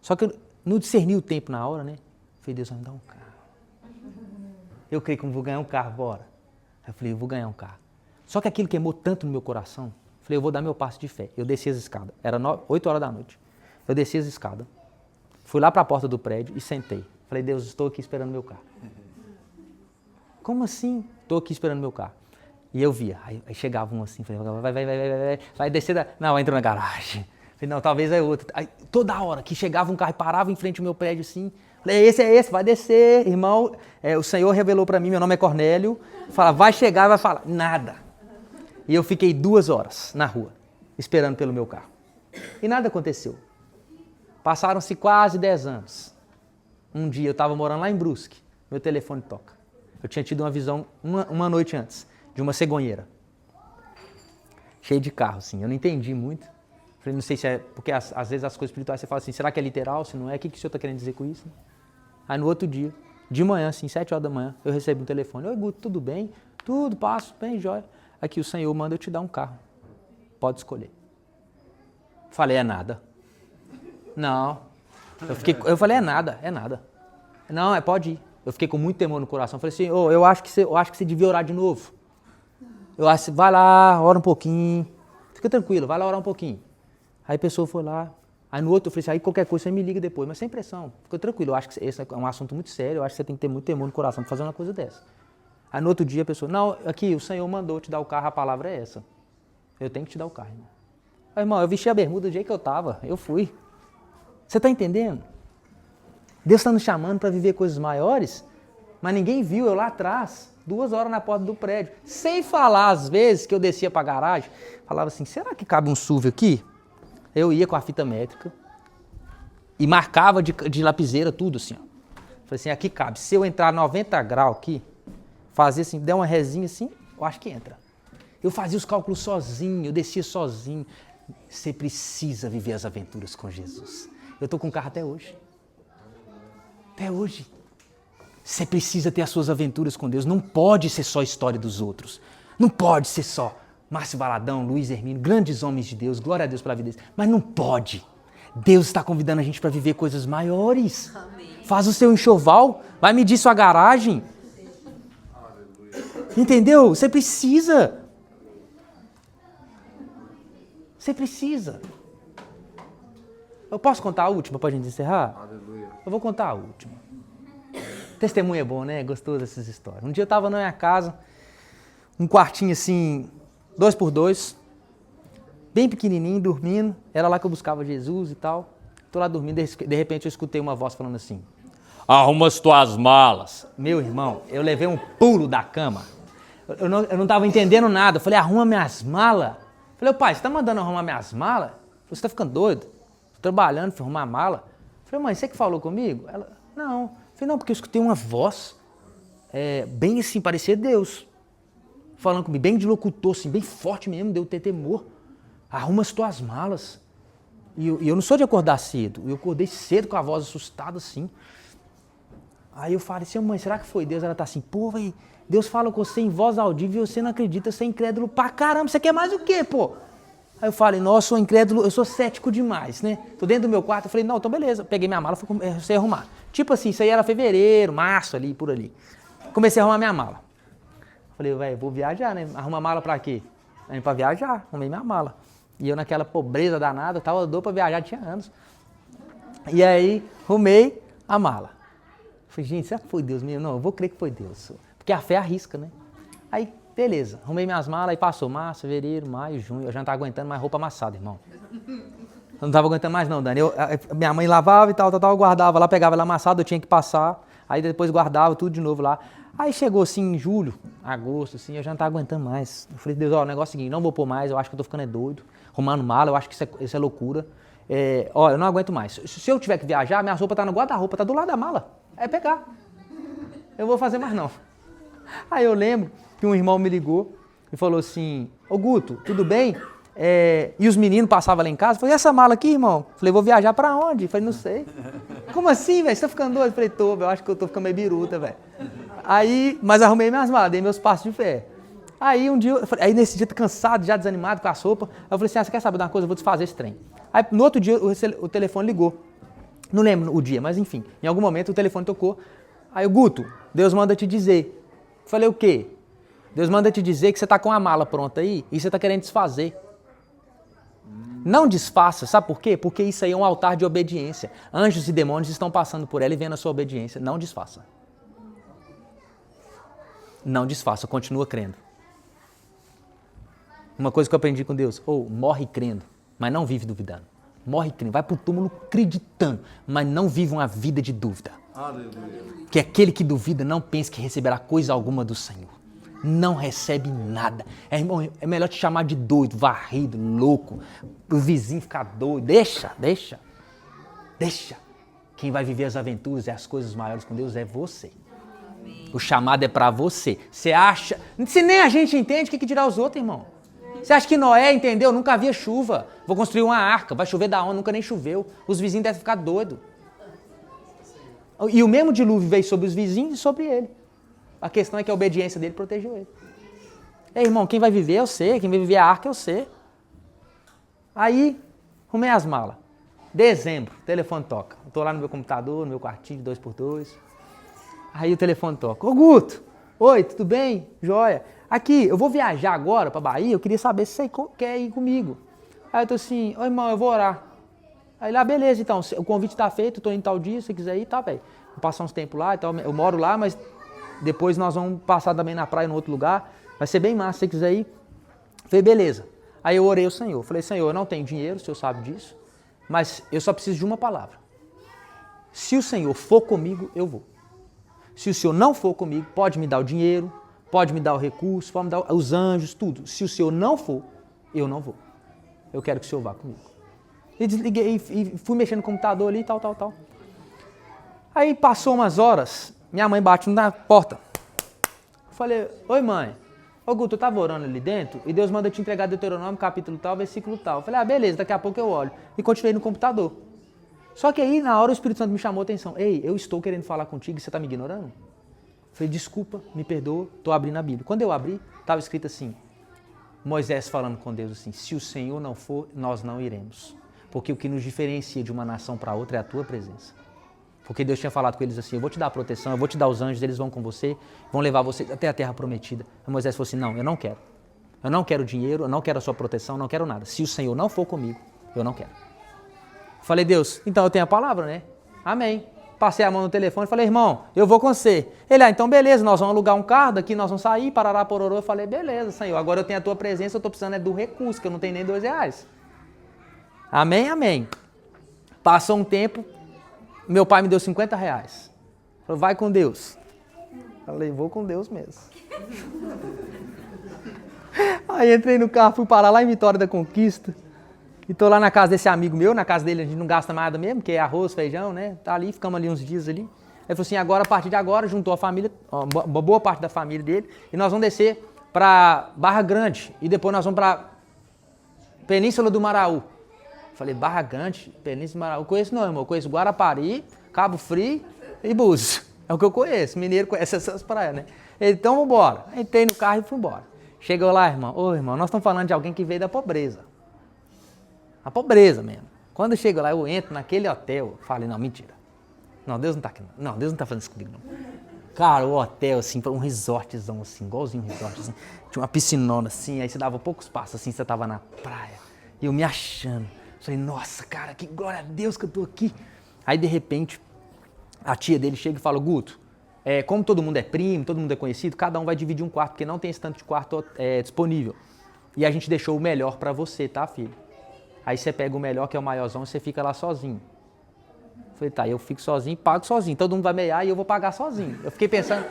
Só que eu não discerni o tempo na hora, né? Eu falei, Deus vai me dar um carro. Eu creio que eu vou ganhar um carro, bora. Aí eu falei, eu vou ganhar um carro. Só que aquilo queimou tanto no meu coração, eu falei, eu vou dar meu passo de fé. Eu desci as escadas, era 8 horas da noite. Eu desci as escadas, fui lá para a porta do prédio e sentei. Falei, Deus, estou aqui esperando meu carro. Como assim? Estou aqui esperando meu carro. E eu via, aí chegava um assim, falei, vai descer Não, entra na garagem. Falei, não, talvez é outro. Aí, toda hora que chegava um carro e parava em frente ao meu prédio assim, falei, esse é esse, vai descer, irmão. O Senhor revelou para mim, meu nome é Cornélio. Fala, vai chegar, vai falar, nada. E eu fiquei 2 horas na rua, esperando pelo meu carro. E nada aconteceu. Passaram-se quase 10 anos. Um dia eu estava morando lá em Brusque, meu telefone toca. Eu tinha tido uma visão uma noite antes, de uma cegonheira. Cheia de carro, assim. Eu não entendi muito. Falei, não sei se é... Porque às vezes as coisas espirituais você fala assim, será que é literal? Se não é, o que o senhor está querendo dizer com isso? Aí no outro dia, de manhã, assim, 7 horas da manhã, eu recebi um telefone. Oi, Guto, tudo bem? Tudo, passo, bem, jóia. Aqui o Senhor manda eu te dar um carro. Pode escolher. Falei, é nada. Não. Eu falei, é nada. Não, pode ir. Eu fiquei com muito temor no coração. Falei assim, eu acho que você devia orar de novo. Vai lá, ora um pouquinho. Fica tranquilo, vai lá orar um pouquinho. Aí a pessoa foi lá. Aí no outro eu falei assim, aí qualquer coisa você me liga depois, mas sem pressão. Fica tranquilo, eu acho que esse é um assunto muito sério, eu acho que você tem que ter muito temor no coração para fazer uma coisa dessa. Aí no outro dia a pessoa, não, aqui o Senhor mandou te dar o carro, a palavra é essa. Eu tenho que te dar o carro, irmão. Aí, irmão, eu vesti a bermuda do jeito que eu estava, eu fui. Você está entendendo? Deus está nos chamando para viver coisas maiores, mas ninguém viu eu lá atrás, 2 horas na porta do prédio, sem falar às vezes que eu descia para a garagem, falava assim, será que cabe um SUV aqui? Eu ia com a fita métrica e marcava de lapiseira tudo assim, ó. Falei assim, aqui cabe, se eu entrar 90 graus aqui, fazer assim, der uma resinha assim, eu acho que entra. Eu fazia os cálculos sozinho, eu descia sozinho. Você precisa viver as aventuras com Jesus. Eu estou com o carro até hoje. Até hoje. Você precisa ter as suas aventuras com Deus. Não pode ser só a história dos outros. Não pode ser só Márcio Valadão, Luiz Hermínio, grandes homens de Deus. Glória a Deus pela vida deles. Mas não pode. Deus está convidando a gente para viver coisas maiores. Amém. Faz o seu enxoval. Vai medir sua garagem. Entendeu? Você precisa. Você precisa. Eu posso contar a última para a gente encerrar? Aleluia. Eu vou contar a última. Testemunho é bom, né? É gostoso essas histórias. Um dia eu estava na minha casa, um quartinho assim, 2x2, bem pequenininho, dormindo. Era lá que eu buscava Jesus e tal. Tô lá dormindo, de repente eu escutei uma voz falando assim: arruma as tuas malas. Meu irmão, eu levei um pulo da cama. Eu não tava entendendo nada. Eu falei, arruma minhas malas. Eu falei, pai, você tá mandando arrumar minhas malas? Você tá ficando doido? Tô trabalhando, fui arrumar a mala. Eu falei, mãe, você que falou comigo? Ela, não. Eu falei, não, porque eu escutei uma voz, bem assim, parecia Deus, falando comigo, bem de locutor, assim, bem forte mesmo, deu ter temor. Arruma as tuas malas. E eu não sou de acordar cedo. Eu acordei cedo com a voz assustada, assim. Aí eu falei assim, mãe, será que foi Deus? Ela tá assim, pô, velho, Deus fala com você em voz audível e você não acredita, você é incrédulo pra caramba, você quer mais o quê, pô? Aí eu falei, nossa, eu sou incrédulo, eu sou cético demais, né? Tô dentro do meu quarto, eu falei, não, então beleza. Peguei minha mala, comecei a arrumar. Tipo assim, isso aí era fevereiro, março ali, por ali. Comecei a arrumar minha mala. Falei, velho, vou viajar, né? Arruma mala pra quê? Aí pra viajar, arrumei minha mala. E eu naquela pobreza danada, tava doido pra viajar, tinha anos. E aí, arrumei a mala. Falei, gente, será que foi Deus mesmo? Não, eu vou crer que foi Deus. Porque a fé arrisca, né? Aí, beleza, arrumei minhas malas, aí passou março, fevereiro, maio, junho. Eu já não tava aguentando mais roupa amassada, irmão. Eu não tava aguentando mais não, Dani. Minha mãe lavava e tal, eu guardava lá, pegava ela amassada, eu tinha que passar. Aí depois guardava tudo de novo lá. Aí chegou assim em julho, agosto, assim, eu já não tava aguentando mais. Eu falei, Deus, ó, o negócio é o seguinte, não vou pôr mais, eu acho que eu tô ficando doido. Arrumando mala, eu acho que isso é loucura. Ó, eu não aguento mais. Se eu tiver que viajar, minha roupa tá no guarda-roupa, tá do lado da mala. É pegar. Eu vou fazer mais não. Aí eu lembro que um irmão me ligou e falou assim, ô Guto, tudo bem? E os meninos passavam lá em casa, eu falei, e essa mala aqui, irmão? Eu falei, vou viajar pra onde? Eu falei, não sei. Como assim, velho? Você tá ficando doido? Eu falei, tô, eu acho que eu tô ficando meio biruta, velho. Aí, mas arrumei minhas malas, dei meus passos de fé. Aí um dia, aí nesse dia, cansado, já desanimado com a sopa, eu falei assim, você quer saber de uma coisa? Eu vou desfazer esse trem. Aí no outro dia o telefone ligou. Não lembro o dia, mas enfim, em algum momento o telefone tocou. Aí o Guto, Deus manda te dizer. Eu falei, o quê? Deus manda te dizer que você tá com a mala pronta aí e você tá querendo desfazer. Não desfaça, sabe por quê? Porque isso aí é um altar de obediência. Anjos e demônios estão passando por ela e vendo a sua obediência. Não desfaça. Não desfaça, continua crendo. Uma coisa que eu aprendi com Deus, morre crendo, mas não vive duvidando. Morre crendo, vai pro túmulo acreditando, mas não vive uma vida de dúvida. Aleluia. Que aquele que duvida não pense que receberá coisa alguma do Senhor. Não recebe nada. Irmão, é melhor te chamar de doido, varrido, louco, o vizinho ficar doido. Deixa. Quem vai viver as aventuras e as coisas maiores com Deus é você. O chamado é para você. Você acha... Se nem a gente entende, o que dirá os outros, irmão? Você acha que Noé entendeu? Nunca havia chuva. Vou construir uma arca. Vai chover da onde? Nunca nem choveu. Os vizinhos devem ficar doidos. E o mesmo dilúvio veio sobre os vizinhos e sobre ele. A questão é que a obediência dele protegeu ele. Ei, irmão, quem vai viver é você. Quem vai viver a arca é você. Aí, arrumei as malas. Dezembro, o telefone toca. Eu tô lá no meu computador, no meu quartinho de 2x2. Aí o telefone toca. Ô Guto, oi, tudo bem? Joia. Aqui, eu vou viajar agora pra Bahia, eu queria saber se você quer ir comigo. Aí eu tô assim, ô irmão, eu vou orar. Aí lá, beleza, então, o convite tá feito, eu tô indo tal dia, se você quiser ir, tá, velho. Vou passar uns tempos lá e tal, eu moro lá, mas depois nós vamos passar também na praia, em outro lugar. Vai ser bem massa, se você quiser ir. Falei, beleza. Aí eu orei ao Senhor. Falei, Senhor, eu não tenho dinheiro, o Senhor sabe disso, mas eu só preciso de uma palavra. Se o Senhor for comigo, eu vou. Se o Senhor não for comigo, pode me dar o dinheiro, pode me dar o recurso, pode me dar os anjos, tudo. Se o Senhor não for, eu não vou. Eu quero que o Senhor vá comigo. E desliguei e fui mexendo no computador ali, tal. Aí passou umas horas, minha mãe bate na porta. Falei, oi mãe, ô Guto, eu tava orando ali dentro e Deus manda te entregar Deuteronômio, capítulo tal, versículo tal. Falei, beleza, daqui a pouco eu olho. E continuei no computador. Só que aí, na hora, o Espírito Santo me chamou a atenção. Ei, eu estou querendo falar contigo e você está me ignorando? Falei, desculpa, me perdoa, estou abrindo a Bíblia. Quando eu abri, estava escrito assim, Moisés falando com Deus assim, se o Senhor não for, nós não iremos. Porque o que nos diferencia de uma nação para outra é a tua presença. Porque Deus tinha falado com eles assim, eu vou te dar a proteção, eu vou te dar os anjos, eles vão com você, vão levar você até a terra prometida. Aí Moisés falou assim, não, eu não quero. Eu não quero dinheiro, eu não quero a sua proteção, eu não quero nada. Se o Senhor não for comigo, eu não quero. Falei, Deus, então eu tenho a palavra, né? Amém. Passei a mão no telefone e falei, irmão, eu vou com você. Ele, então beleza, nós vamos alugar um carro, daqui nós vamos sair, parará, pororô. Eu falei, beleza, Senhor, agora eu tenho a tua presença, eu tô precisando do recurso, que eu não tenho nem R$2. Amém, amém. Passou um tempo, meu pai me deu R$50. Falou, vai com Deus. Falei, vou com Deus mesmo. Aí entrei no carro, fui parar lá em Vitória da Conquista. E tô lá na casa desse amigo meu, na casa dele a gente não gasta nada mesmo, que é arroz, feijão, né? Tá ali, ficamos ali uns dias ali. Ele falou assim, agora, a partir de agora, juntou a família, uma boa parte da família dele, e nós vamos descer pra Barra Grande, e depois nós vamos pra Península do Maraú. Falei, Barra Grande, Península do Maraú, conheço não, irmão, eu conheço Guarapari, Cabo Frio e Búzios. É o que eu conheço, mineiro conhece essas praias, né? Então, vambora. Entrei no carro e fui embora. Chegou lá, irmão, ô irmão, nós estamos falando de alguém que veio da pobreza. A pobreza mesmo. Quando eu chego lá, eu entro naquele hotel, falei, não, mentira. Não, Deus não tá aqui não. Não, Deus não tá fazendo isso comigo não. Cara, o hotel, assim, foi um resortzão, assim, igualzinho um resort, assim. Tinha uma piscinona, assim, aí você dava poucos passos, assim, você tava na praia. E eu me achando. Falei, nossa, cara, que glória a Deus que eu tô aqui. Aí, de repente, a tia dele chega e fala, Guto, como todo mundo é primo, todo mundo é conhecido, cada um vai dividir um quarto, porque não tem esse tanto de quarto disponível. E a gente deixou o melhor pra você, tá, filho? Aí você pega o melhor, que é o maiorzão, e você fica lá sozinho. Falei, tá, eu fico sozinho, pago sozinho. Todo mundo vai meiar e eu vou pagar sozinho. Eu fiquei pensando,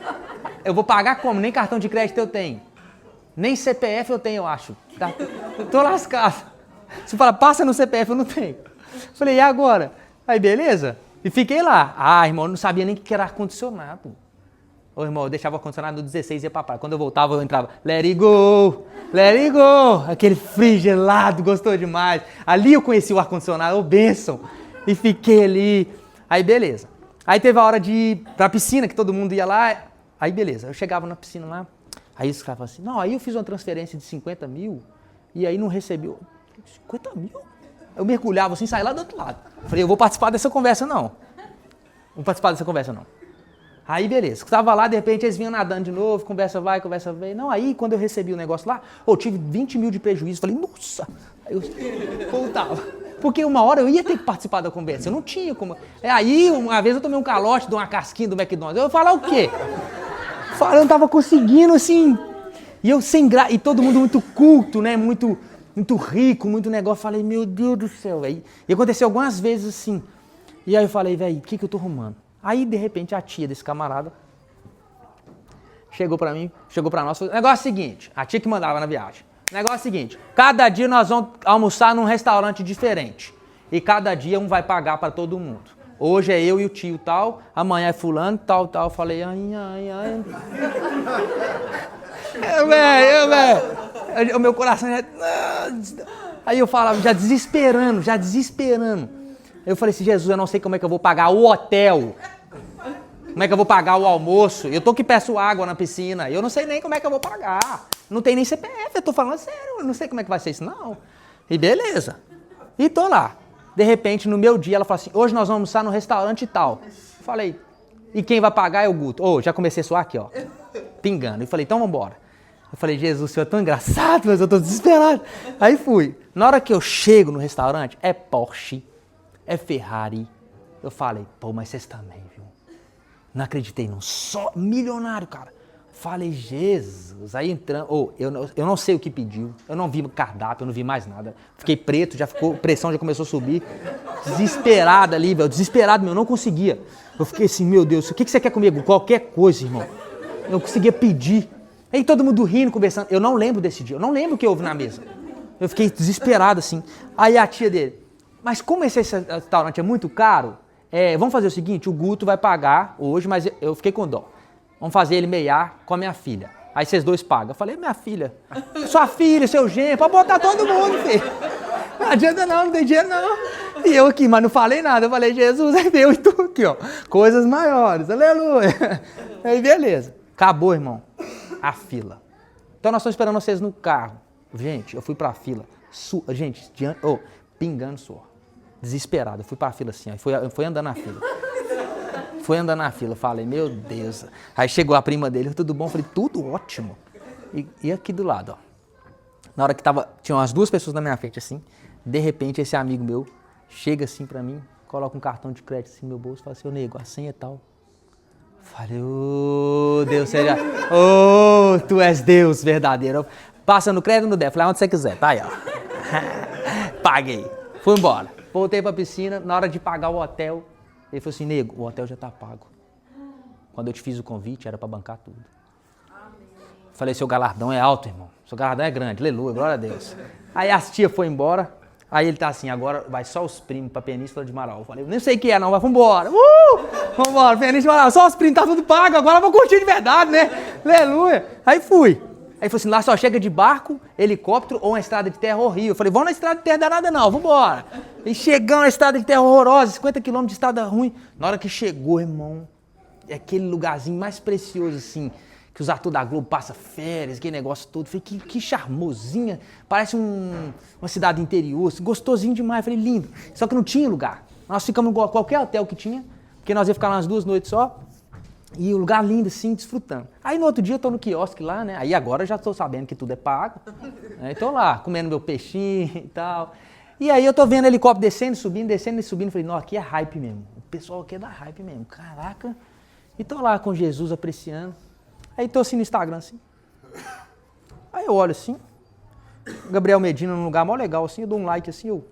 eu vou pagar como? Nem cartão de crédito eu tenho. Nem CPF eu tenho, eu acho. Tá? Tô lascado. Você fala, passa no CPF, eu não tenho. Falei, e agora? Aí, beleza? E fiquei lá. Ah, irmão, eu não sabia nem o que era ar-condicionado. Ô, irmão, eu deixava o ar-condicionado no 16 e ia pra praia. Quando eu voltava, eu entrava, let it go, let it go. Aquele frio gelado, gostou demais. Ali eu conheci o ar-condicionado, ô bênção. E fiquei ali. Aí, beleza. Aí teve a hora de ir pra piscina, que todo mundo ia lá. Aí, beleza. Eu chegava na piscina lá. Aí os caras falavam assim, não, aí eu fiz uma transferência de 50 mil e aí não recebi. 50 mil? Eu mergulhava assim, saí lá do outro lado. Falei, eu vou participar dessa conversa não. Não vou participar dessa conversa não. Aí, beleza. Estava lá, de repente, eles vinham nadando de novo, conversa vai, conversa vem. Não, aí, quando eu recebi o negócio lá, eu tive 20 mil de prejuízo. Falei, nossa! Aí eu voltava. Porque uma hora eu ia ter que participar da conversa. Eu não tinha como... Aí, uma vez eu tomei um calote de uma casquinha do McDonald's. Eu ia falar o quê? Eu não tava conseguindo, assim... E eu sem graça... E todo mundo muito culto, né? Muito rico, muito negócio. Falei, meu Deus do céu, velho. E aconteceu algumas vezes assim. E aí eu falei, velho, o que eu tô arrumando? Aí, de repente, a tia desse camarada chegou pra mim, chegou pra nós, falou, negócio é o seguinte, a tia que mandava na viagem, negócio é o seguinte, cada dia nós vamos almoçar num restaurante diferente e cada dia um vai pagar pra todo mundo. Hoje é eu e o tio tal, amanhã é fulano, tal. Eu falei, ai. O meu coração já... Aí eu falava, já desesperando. Eu falei assim, Jesus, eu não sei como é que eu vou pagar o hotel. Como é que eu vou pagar o almoço? Eu tô que peço água na piscina. Eu não sei nem como é que eu vou pagar. Não tem nem CPF, eu tô falando sério. Eu não sei como é que vai ser isso, não. E beleza. E tô lá. De repente, no meu dia, ela falou assim, hoje nós vamos almoçar no restaurante e tal. Eu falei, e quem vai pagar é o Guto. Já comecei a suar aqui, ó. Pingando. Eu falei, então vambora. Eu falei, Jesus, o senhor é tão engraçado, mas eu tô desesperado. Aí fui. Na hora que eu chego no restaurante, é Porsche. É Ferrari. Eu falei, pô, mas vocês também, viu? Não acreditei, não. Só milionário, cara. Falei, Jesus. Aí entrando, eu não sei o que pediu. Eu não vi cardápio, eu não vi mais nada. Fiquei preto, pressão já começou a subir. Desesperado ali, velho. Desesperado, meu, eu não conseguia. Eu fiquei assim, meu Deus, o que você quer comigo? Qualquer coisa, irmão. Eu não conseguia pedir. Aí todo mundo rindo, conversando. Eu não lembro desse dia, eu não lembro o que houve na mesa. Eu fiquei desesperado, assim. Aí a tia dele, mas como esse restaurante é muito caro, vamos fazer o seguinte, o Guto vai pagar hoje, mas eu fiquei com dó. Vamos fazer ele meiar com a minha filha. Aí vocês dois pagam. Eu falei, minha filha, sua filha, seu genro, pode botar todo mundo, filho. Não adianta não tem dinheiro não. E eu aqui, mas não falei nada. Eu falei, Jesus, é meu e tu aqui, ó. Coisas maiores, aleluia. Aí beleza. Acabou, irmão, a fila. Então nós estamos esperando vocês no carro. Gente, eu fui pra fila. Gente, pingando suor. Desesperado. Eu fui pra fila assim, ó. Foi andando na fila. Falei, meu Deus. Aí chegou a prima dele, tudo bom? Falei, tudo ótimo. E aqui do lado, ó. Na hora que tinha umas duas pessoas na minha frente, assim. De repente, esse amigo meu chega assim pra mim. coloca um cartão de crédito assim no meu bolso, fala assim, ô nego, a senha é tal. Falei, ô Deus, seja, ô, tu és Deus verdadeiro. Passa no crédito ou no débito? Falei, onde você quiser, tá aí, ó. Paguei. Fui embora. Voltei pra piscina, na hora de pagar o hotel, ele falou assim, nego, o hotel já tá pago. Quando eu te fiz o convite, era pra bancar tudo. Falei, seu galardão é alto, irmão. Seu galardão é grande, aleluia, glória a Deus. Aí as tias foram embora, aí ele tá assim, agora vai só os primos pra Península de Marau. Falei, nem sei o que é não, mas vambora. Vambora, Península de Marau, só os primos, tá tudo pago, agora eu vou curtir de verdade, né? Aleluia. Aí fui. Aí falou assim, lá só chega de barco, helicóptero ou uma estrada de terra horrível. Eu falei, vamos na estrada de terra danada não, vambora. E chegamos na estrada de terra horrorosa, 50 quilômetros de estrada ruim. Na hora que chegou, irmão, é aquele lugarzinho mais precioso assim, que os atores da Globo passam férias, aquele negócio todo. Falei, que charmosinha, parece uma cidade interior, gostosinho demais. Falei, lindo. Só que não tinha lugar. Nós ficamos em qualquer hotel que tinha, porque nós ia ficar umas 2 noites só. E o lugar lindo assim, desfrutando. Aí no outro dia eu tô no quiosque lá, né? Aí agora eu já tô sabendo que tudo é pago. Aí tô lá, comendo meu peixinho e tal. E aí eu tô vendo helicóptero descendo e subindo. Falei, não, aqui é hype mesmo. O pessoal aqui é da hype mesmo. Caraca. E tô lá com Jesus apreciando. Aí tô assim no Instagram, assim. Aí eu olho assim. Gabriel Medina num lugar mó legal, assim. Eu dou um like assim, eu...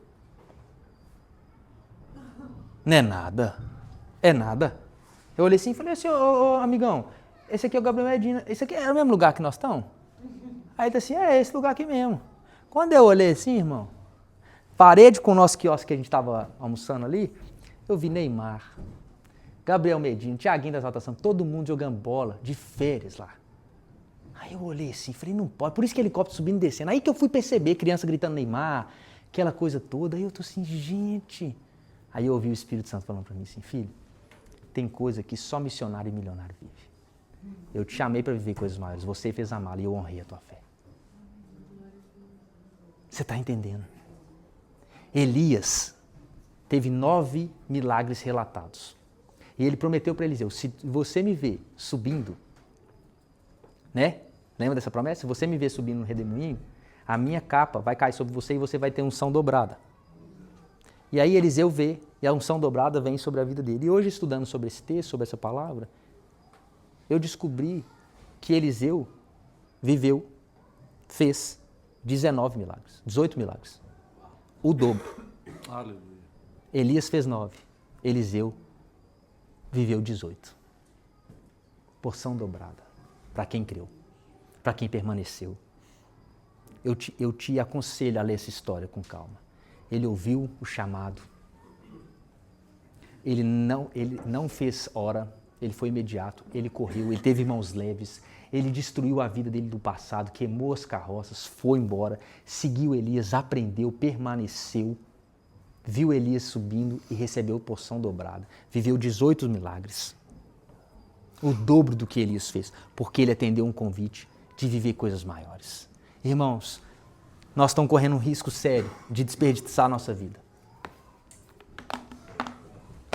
Não é nada. É nada. Eu olhei assim e falei assim, ô amigão, esse aqui é o Gabriel Medina, esse aqui é o mesmo lugar que nós estamos? Aí ele disse assim, é esse lugar aqui mesmo. Quando eu olhei assim, irmão, parede com o nosso quiosque que a gente estava almoçando ali, eu vi Neymar, Gabriel Medina, Thiaguinho das Altas Santas, todo mundo jogando bola de férias lá. Aí eu olhei assim, falei, não pode, por isso que helicóptero subindo e descendo. Aí que eu fui perceber, criança gritando Neymar, aquela coisa toda, aí eu tô assim, gente. Aí eu ouvi o Espírito Santo falando para mim assim, filho, tem coisa que só missionário e milionário vive. Eu te chamei para viver coisas maiores. Você fez a mala e eu honrei a tua fé. Você está entendendo? Elias teve 9 milagres relatados. E ele prometeu para Eliseu, se você me ver subindo, né? Lembra dessa promessa? Se você me ver subindo no redemoinho, a minha capa vai cair sobre você e você vai ter unção dobrada. E aí Eliseu vê, e a unção dobrada vem sobre a vida dele. E hoje, estudando sobre esse texto, sobre essa palavra, eu descobri que Eliseu viveu, fez 19 milagres, 18 milagres. O dobro. Aleluia. Elias fez 9, Eliseu viveu 18. Porção dobrada, para quem creu, para quem permaneceu. Eu te aconselho a ler essa história com calma. Ele ouviu o chamado. Ele não fez hora, ele foi imediato, ele correu, ele teve mãos leves, ele destruiu a vida dele do passado, queimou as carroças, foi embora, seguiu Elias, aprendeu, permaneceu, viu Elias subindo e recebeu porção dobrada. Viveu 18 milagres. O dobro do que Elias fez, porque ele atendeu um convite de viver coisas maiores. Irmãos, nós estamos correndo um risco sério de desperdiçar a nossa vida.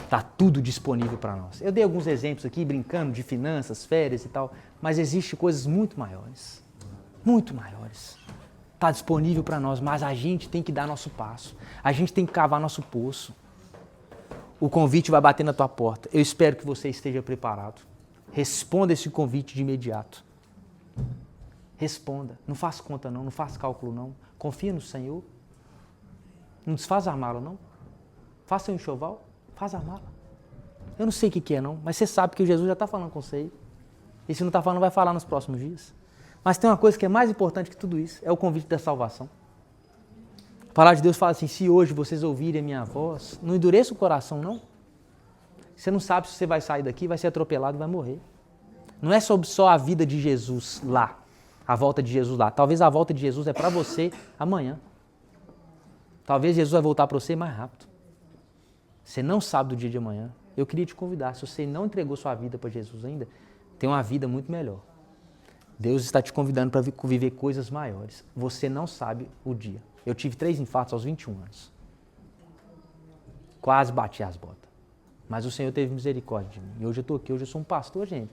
Está tudo disponível para nós. Eu dei alguns exemplos aqui, brincando de finanças, férias e tal, mas existem coisas muito maiores. Muito maiores. Está disponível para nós, mas a gente tem que dar nosso passo. A gente tem que cavar nosso poço. O convite vai bater na tua porta. Eu espero que você esteja preparado. Responda esse convite de imediato. Responda. Não faz conta não, não faz cálculo não. Confia no Senhor. Não desfaz a mala não. Faça um enxoval. Faz a mala. Eu não sei o que é não, mas você sabe que Jesus já está falando com você aí. E se não está falando, vai falar nos próximos dias. Mas tem uma coisa que é mais importante que tudo isso, é o convite da salvação. A palavra de Deus fala assim, se hoje vocês ouvirem a minha voz, não endureça o coração não. Você não sabe se você vai sair daqui, vai ser atropelado, vai morrer. Não é sobre só a vida de Jesus lá, a volta de Jesus lá. Talvez a volta de Jesus é para você amanhã. Talvez Jesus vai voltar para você mais rápido. Você não sabe do dia de amanhã. Eu queria te convidar, se você não entregou sua vida para Jesus ainda, tem uma vida muito melhor. Deus está te convidando para viver coisas maiores. Você não sabe o dia. Eu tive 3 infartos aos 21 anos. Quase bati as botas. Mas o Senhor teve misericórdia de mim. E hoje eu estou aqui, hoje eu sou um pastor, gente.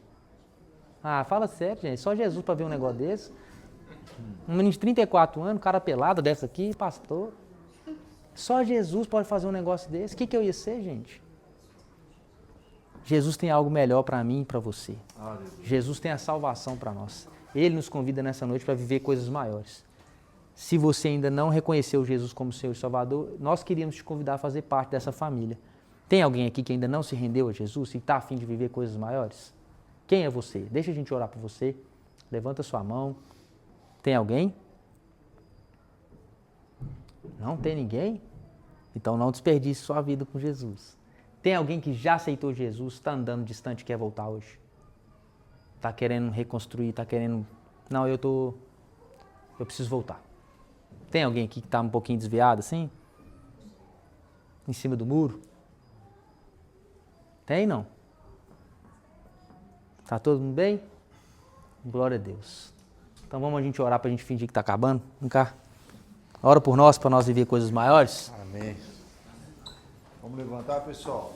Ah, fala sério, gente. Só Jesus para ver um negócio desse. Um menino de 34 anos, cara pelado dessa aqui, pastor. Só Jesus pode fazer um negócio desse. O que eu ia ser, gente? Jesus tem algo melhor para mim e para você. Jesus tem a salvação para nós. Ele nos convida nessa noite para viver coisas maiores. Se você ainda não reconheceu Jesus como Senhor e Salvador, nós queríamos te convidar a fazer parte dessa família. Tem alguém aqui que ainda não se rendeu a Jesus e está a fim de viver coisas maiores? Quem é você? Deixa a gente orar por você. Levanta sua mão. Tem alguém? Não tem ninguém? Então não desperdice sua vida com Jesus. Tem alguém que já aceitou Jesus, está andando distante e quer voltar hoje? Está querendo reconstruir, está querendo... Não, eu preciso voltar. Tem alguém aqui que está um pouquinho desviado assim? Em cima do muro? Tem, não? Tá todo mundo bem? Glória a Deus. Então vamos a gente orar para a gente fingir que está acabando? Vem cá. Ora por nós, para nós viver coisas maiores. Amém. Vamos levantar, pessoal.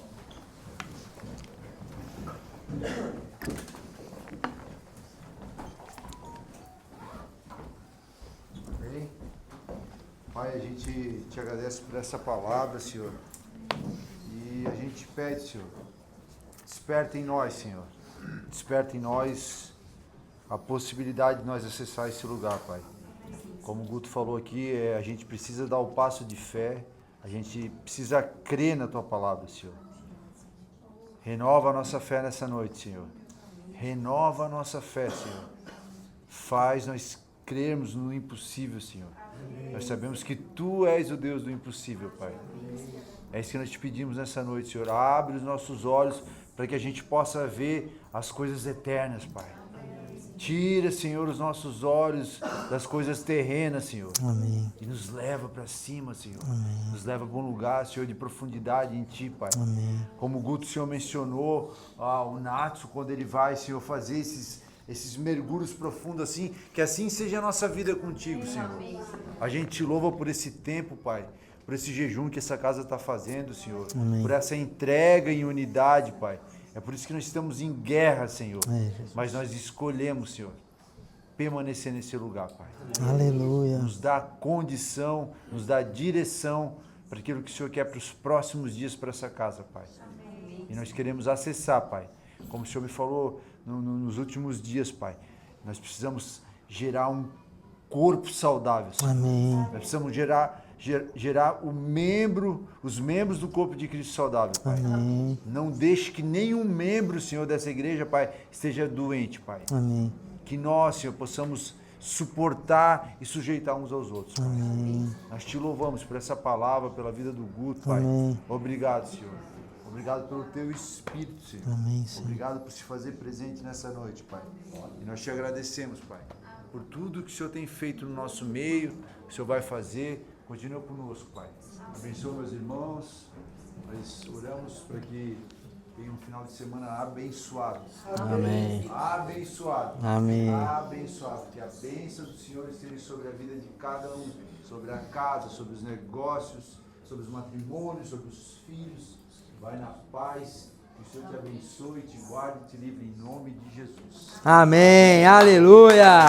Amém. Pai, a gente te agradece por essa palavra, Senhor. E a gente pede, Senhor, desperta em nós, Senhor. Desperta em nós a possibilidade de nós acessar esse lugar, Pai. Como o Guto falou aqui, a gente precisa dar o passo de fé, a gente precisa crer na Tua palavra, Senhor. Renova a nossa fé nessa noite, Senhor. Renova a nossa fé, Senhor. Faz nós crermos no impossível, Senhor. Nós sabemos que Tu és o Deus do impossível, Pai. É isso que nós te pedimos nessa noite, Senhor. Abre os nossos olhos para que a gente possa ver as coisas eternas, Pai. Tira, Senhor, os nossos olhos das coisas terrenas, Senhor. Amém. E nos leva para cima, Senhor. Amém. Nos leva para um lugar, Senhor, de profundidade em Ti, Pai. Amém. Como o Guto, Senhor, mencionou, o Natsu, quando ele vai, Senhor, fazer esses mergulhos profundos assim, que assim seja a nossa vida contigo, Senhor. A gente te louva por esse tempo, Pai. Por esse jejum que essa casa está fazendo, Senhor. Amém. Por essa entrega em unidade, Pai. É por isso que nós estamos em guerra, Senhor. Mas nós escolhemos, Senhor, permanecer nesse lugar, Pai. Aleluia. Nos dá condição, nos dá direção para aquilo que o Senhor quer para os próximos dias para essa casa, Pai. E nós queremos acessar, Pai. Como o Senhor me falou nos últimos dias, Pai. Nós precisamos gerar um corpo saudável, Senhor. Amém. Nós precisamos gerar os membros do corpo de Cristo saudável, Pai. Amém. Não deixe que nenhum membro, Senhor, dessa igreja, Pai, esteja doente, Pai. Amém. Que nós, Senhor, possamos suportar e sujeitar uns aos outros, Pai. Amém. Nós te louvamos por essa palavra, pela vida do Guto, Pai. Amém. Obrigado, Senhor. Obrigado pelo Teu Espírito, Senhor. Amém, Senhor. Obrigado por se fazer presente nessa noite, Pai. E nós te agradecemos, Pai, por tudo que o Senhor tem feito no nosso meio, o Senhor vai fazer. Continua conosco, Pai. Abençoa meus irmãos. Nós oramos para que tenha um final de semana abençoado. Amém. Abençoado. Amém. Abençoado. Que a bênção do Senhor esteja sobre a vida de cada um, sobre a casa, sobre os negócios, sobre os matrimônios, sobre os filhos. Vai na paz. Que o Senhor te abençoe, te guarde e te livre em nome de Jesus. Amém. Aleluia.